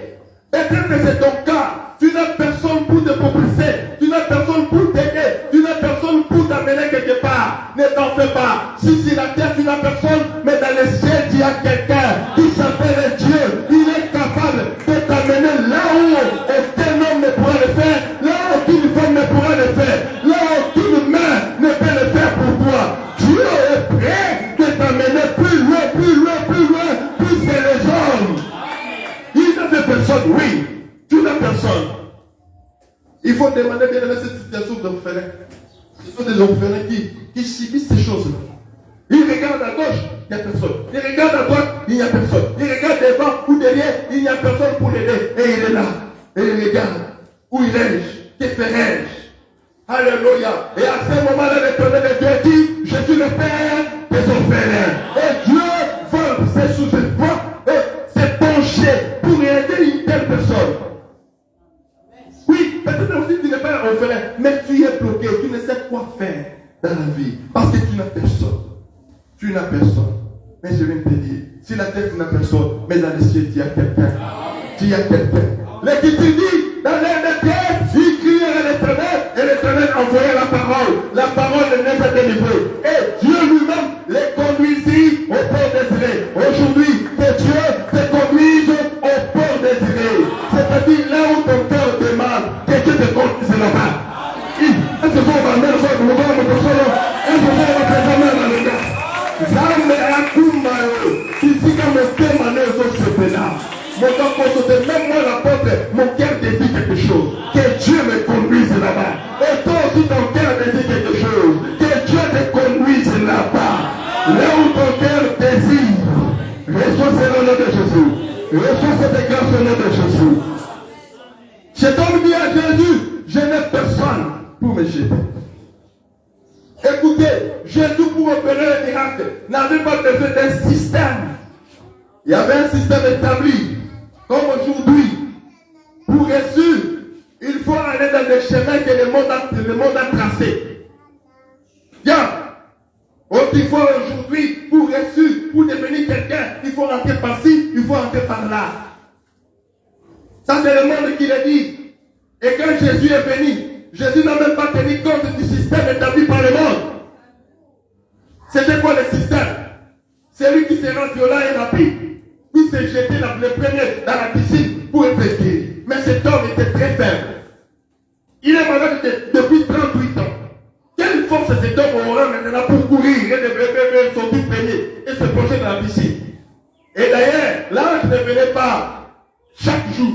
Peut-être que c'est ton cas. Tu n'as personne pour te propulser. Tu n'as personne pour t'aider. Tu n'as personne pour t'amener quelque part. Ne t'en fais pas. Si sur la terre tu n'as personne, mais dans le ciel tu as quelqu'un qui s'appelle Dieu. Il est capable de t'amener là où aucun homme ne pourra le faire. Là où aucune femme ne pourra le faire. Là où aucune main ne peut le faire pour toi. Dieu est prêt de t'amener plus loin, plus loin, plus loin, plus que les hommes. Il n'avait personne, oui. Tu n'as personne. Il faut demander bien dans cette situation d'orphelins. Ce sont des orphelins qui subissent ces choses-là. Ils regardent à gauche, il n'y a personne. Ils regardent à droite, il n'y a personne. Ils regardent devant ou derrière, il n'y a personne pour l'aider. Et il est là. Et il regarde. Où il est? Que ferais-je? Alléluia. Et à ce moment-là, l'Éternel de Dieu dit, je suis le Père des orphelins. Et Dieu va se souvenir et se pencher pour aider une telle personne. Oui, peut-être aussi tu n'es pas orphelin, mais tu es bloqué, tu ne sais quoi faire. dans la vie. Parce que tu n'as personne. Tu n'as personne. Mais je viens te dire, si la terre n'a personne, mais dans les cieux, tu as quelqu'un. Tu as quelqu'un. L'Écriture dit, dans l'air de terre, il criait à l'Éternel, et l'Éternel envoyait la parole. La parole n'est pas délivrée. Et Dieu lui-même les conduisit au port désiré. Aujourd'hui, que Dieu te conduise au port désiré. C'est-à-dire là où ton cœur demande, que Dieu te conduise là-bas. Est-ce que vous m'avez dit que vous m'avez dit Zambe akuma kisika motema nezo sepela. Même moi l'apôtre, mon cœur désire quelque chose. Que Dieu me conduise là-bas. Et toi aussi ton cœur désire quelque chose. Que Dieu te conduise là-bas. Là où ton cœur désire. Reçois ce nom de Jésus. Reçois cette grâce au nom de Jésus. Cet homme dit à Jésus, je n'ai personne pour me jeter. Écoutez, Jésus pour opérer le miracle n'avait pas besoin d'un système. Il y avait un système établi. Comme aujourd'hui, pour réussir, il faut aller dans les chemins que le monde a tracés. Bien. Autrefois, aujourd'hui, pour réussir, pour devenir quelqu'un, il faut rentrer par-ci, il faut rentrer par-là. Ça, c'est le monde qui le dit. Et quand Jésus est venu, Jésus n'a même pas tenu compte du système établi par le monde. C'était quoi le système? C'est lui qui se rend violent et rapide. Il s'est jeté le premier dans la piscine pour être guéri. Mais cet homme était très faible. Il est malade depuis 38 ans. Quelle force cet homme aura maintenant pour courir et de son tout premier et se plonger dans la piscine? Et d'ailleurs, l'ange ne venait pas chaque jour.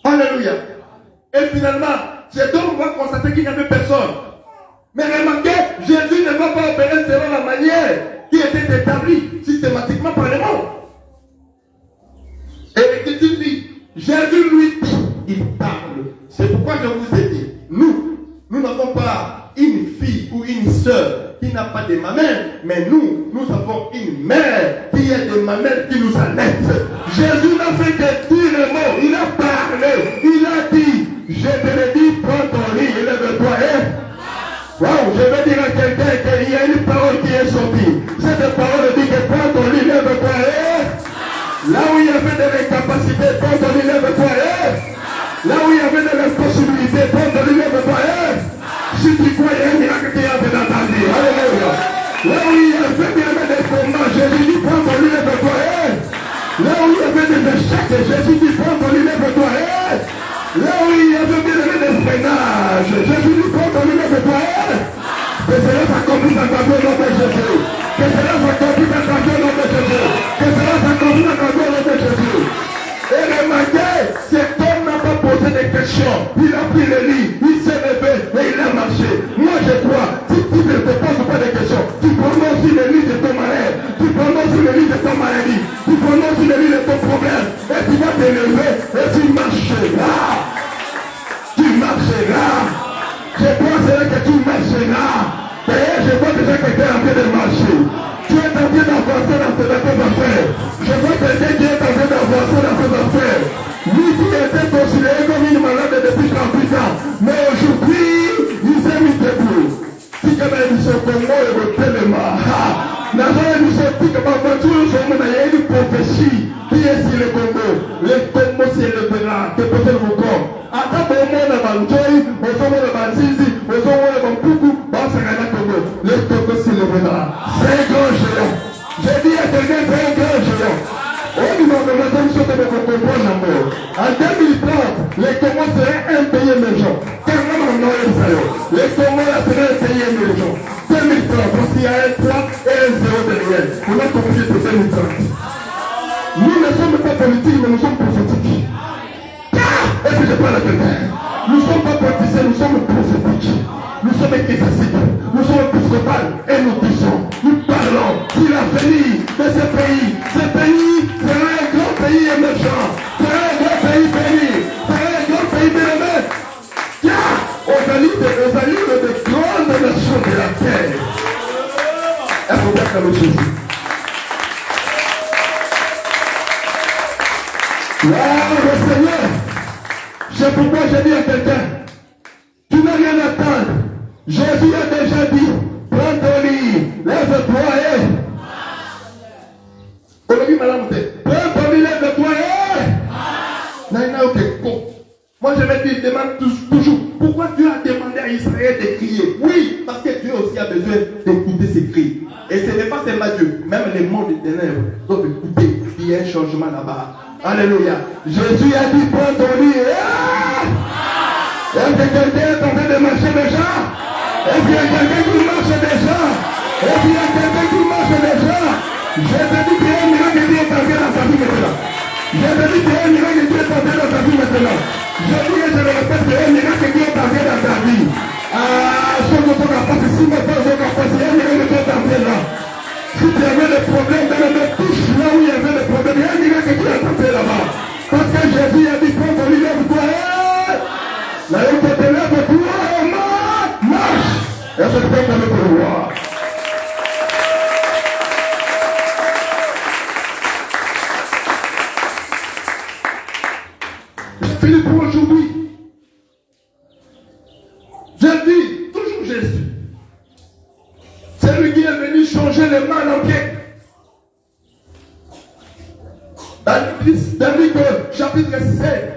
Alléluia. Et finalement, cet homme va constater qu'il n'y avait personne. Mais remarquez, Jésus ne va pas opérer selon la manière qui était établie systématiquement par le monde. Et l'Écriture dit, Jésus lui dit, il parle. C'est pourquoi je vous ai dit, nous n'avons pas une fille ou une sœur qui n'a pas de mamelle, mais nous avons une mère qui a des mamelles qui nous allaitent. Jésus n'a fait que dire le mot, il a parlé, il a dit, je te le dis, prends ton lit, élève-toi et... Waouh, je veux dire à quelqu'un qu'il y a une parole qui est sortie. Cette parole dit que prends ton lit, lève-toi et... Là où il y avait de l'incapacité, prends ton lit, lève-toi et... Là où il y avait de l'impossibilité, prends ton lit, lève-toi et... Si tu crois, il y a un miracle qui entre dans ta vie. Alléluia. Là où il y avait des combats, Jésus dit prends ton lit, lève-toi et... Là où il y avait des échecs, Jésus dit prends ton lit, lève-toi et... Là où il y avait des freinages, Jésus dit prends ton lit, lève-toi et... Que cela s'accomplisse dans ta vie au nom de Jésus. Que cela s'accomplisse dans ta vie au nom de Jésus. Que cela s'accomplisse dans ta vie au nom de Jésus. Et remarquez, cet homme n'a pas posé de questions. Il a pris le lit, il s'est levé et il a marché. Moi je crois, si tu ne te poses pas de questions, tu prononces sur le lit de ton malheur, tu prononces sur le lit de ton maladie, tu prononces sur le lit de ton problème, et tu vas te lever et tu marcheras. Tu marcheras. Je penserai que tu marcheras. D'ailleurs, je vois déjà que tu es en train de marcher. Tu es en train d'avancer dans tes affaires. Je vois quelqu'un qui est en train d'avancer dans ses affaires. Lui qui était considéré comme une malade depuis 38 ans. Mais aujourd'hui, il s'est mis debout. Si tu as une seule Congo, il va tellement. Dans une seule il y a une prophétie qui est sur le Congo. Le Congo s'élèvera. Que peut-être vos corps. Attends, au monde de Banjoy, au sommet de Banzizi, au sommet de Bampuku, le Congo s'élèvera. C'est un grand géant. J'ai dit à quelqu'un, c'est un grand géant. Au niveau de la zone de Congo, en 2030, le Congo serait un pays émergent. Le Congo serait un pays émergent. 2030, parce qu'il y a un 3 et un 0 derrière. On a compris pour 2030. Nous ne sommes pas politiques, mais nous sommes prophétiques. Est-ce que je parle à quelqu'un? Nous ne sommes pas politiciens, nous sommes prophétiques. Nous sommes ecclésiastiques, nous sommes épiscopales et nous disons, nous parlons sur l'avenir de ce pays. Ce pays sera un grand pays émergent, sera un grand pays béni, sera un grand pays béni. Car aux alliés de grandes nations de la terre. Est-ce qu'on peut acclamer Jésus? Waouh, le Seigneur! C'est pourquoi j'ai dit à quelqu'un, tu n'as rien à attendre. Jésus a déjà dit, prends ton lit, lève-toi et... Prends ton lit, lève-toi et... Moi je vais te demander toujours, pourquoi Dieu a demandé à Israël de crier? Oui, parce que Dieu aussi a besoin d'écouter ses cris. Et ce n'est pas seulement Dieu, même les mondes des ténèbres doivent écouter. Il y a un changement là-bas. Alléluia. Jésus a dit, prends ton lit. Est-ce que quelqu'un est en train de marcher déjà? Est-ce qu'il y a quelqu'un qui marche déjà? Est-ce qu'il y a quelqu'un qui marche déjà? Je te dis qu'il y a un miracle qui est entré dans ta vie maintenant. Je te dis qu'il y a un miracle qui est entré dans ta vie maintenant. Je dis et je le répète, qu'il y a un miracle qui est entré dans ta vie. Ceux qui sont capables, si maintenant sont capables, il y a un miracle qui est entré là. Si tu avais des problèmes, dans le touche là où il y avait des problèmes, il y a un miracle qui est entré là-bas. Parce que Jésus a dit, prends ton lit, lève-toi. Là, il te lève-toi, marche. Est-ce que tu peux te voir? Fini pour aujourd'hui. Je dis toujours Jésus. C'est lui qui est venu changer le mal en bien. Dans Luc chapitre 7,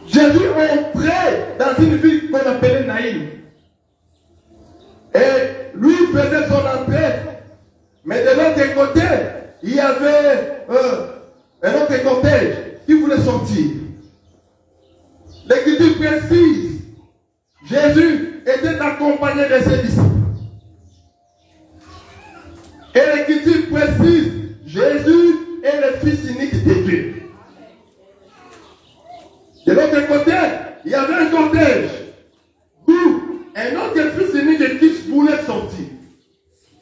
Jésus entrait dans une ville qu'on appelait Naïm. Et lui faisait son entrée. Mais de l'autre côté, il y avait un autre cortège qui voulait sortir. L'Écriture précise, Jésus était accompagné de ses disciples. Et l'Écriture précise, Jésus est le Fils unique de Dieu. De l'autre côté, il y avait un cortège où un autre Fils unique qui voulait sortir.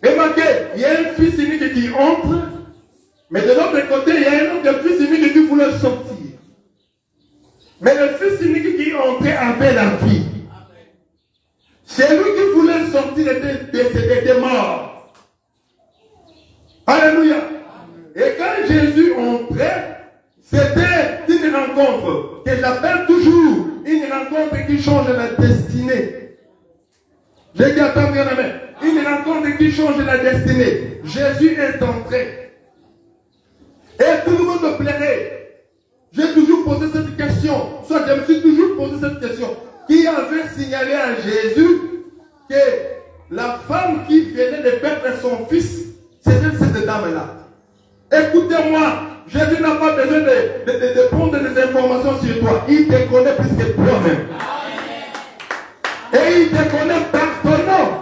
Remarquez, il y a un Fils unique qui entre. Mais de l'autre côté, il y a un autre Fils unique qui voulait sortir. Mais le Fils unique qui entrait avait la vie. Celui qui voulait sortir était décédé, était mort. Alléluia. Et quand Jésus entrait, c'était une rencontre que j'appelle toujours une rencontre qui change la destinée. J'ai dit attends bien la main. Une rencontre qui change la destinée. Jésus est entré. Et tout le monde me plairait. J'ai toujours posé cette question. Soit je me suis toujours posé cette question. Qui avait signalé à Jésus que la femme qui venait de perdre son fils, c'était cette dame-là. Écoutez-moi, Jésus n'a pas besoin de prendre des informations sur toi. Il te connaît plus que toi-même. Et il te connaît par ton nom.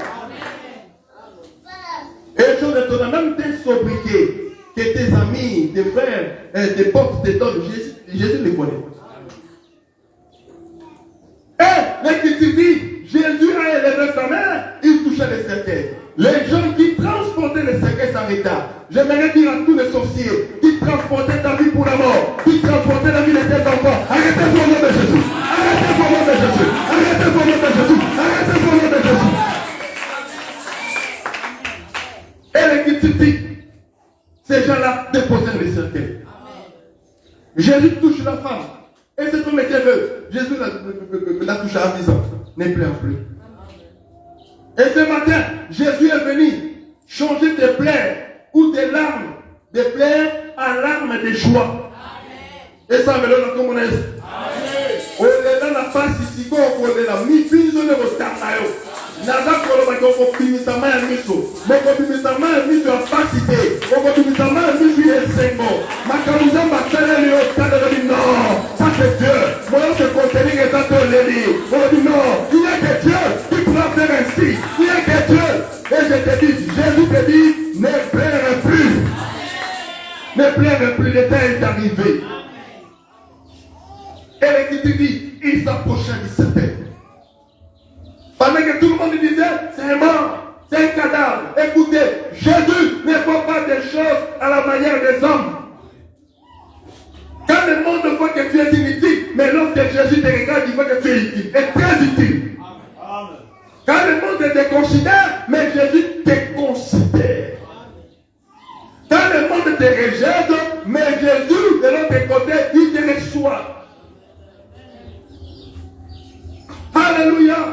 Et chose étonnante, même tes sobriquets, que tes amis, tes frères, tes potes te donnent, Jésus les connaît. Et l'Écriture dit, Jésus a élevé sa main, il touchait les cercueils. Les gens qui transportaient les cercueils s'arrêtaient. J'aimerais dire à tous les sorciers qui transportaient ta vie pour la mort, qui transportaient la vie de tes enfants, arrêtez pour le nom de Jésus. Arrêtez pour le nom de Jésus. Arrêtez pour le nom de Jésus. Arrêtez pour le nom de Jésus. Et l'Écriture dit, ces gens-là déposaient les cercueils. Jésus touche la femme. Et cette femme était veuve. Jésus la touche à 10 ans. Ne pleure plus. Et ce matin, Jésus est venu changer tes plaies ou des larmes, des plaies à larmes de joie. Et ça me donne comme on est. On est dans la face ici, on est là. Mi pinzo ne vous tape. Naza koloba ko optimisama ya miso. Moko optimisama ya miso ya pasite. Moko optimisama ya miso ya sengo. Makamuza matana ni otana de non. Ça c'est Dieu. Moi ce contenu est à toi le dit. On dit non. Il y a que Dieu qui peut faire ainsi. Il y a que Dieu. Et je te dis, Jésus te dit, ne pleure plus. Ne pleure plus. Le temps est arrivé. Et l'Écriture dit, il s'approcha du cercueil. Pendant que tout le monde disait, c'est un mort, c'est un cadavre. Écoutez, Jésus ne fait pas des choses à la manière des hommes. Quand le monde voit que tu es inutile, mais lorsque Jésus te regarde, il voit que tu es utile. Et très utile. Quand le monde te considère, mais Jésus te considère. Quand le monde te rejette, mais Jésus, de l'autre côté, il te reçoit. Alléluia. Alléluia.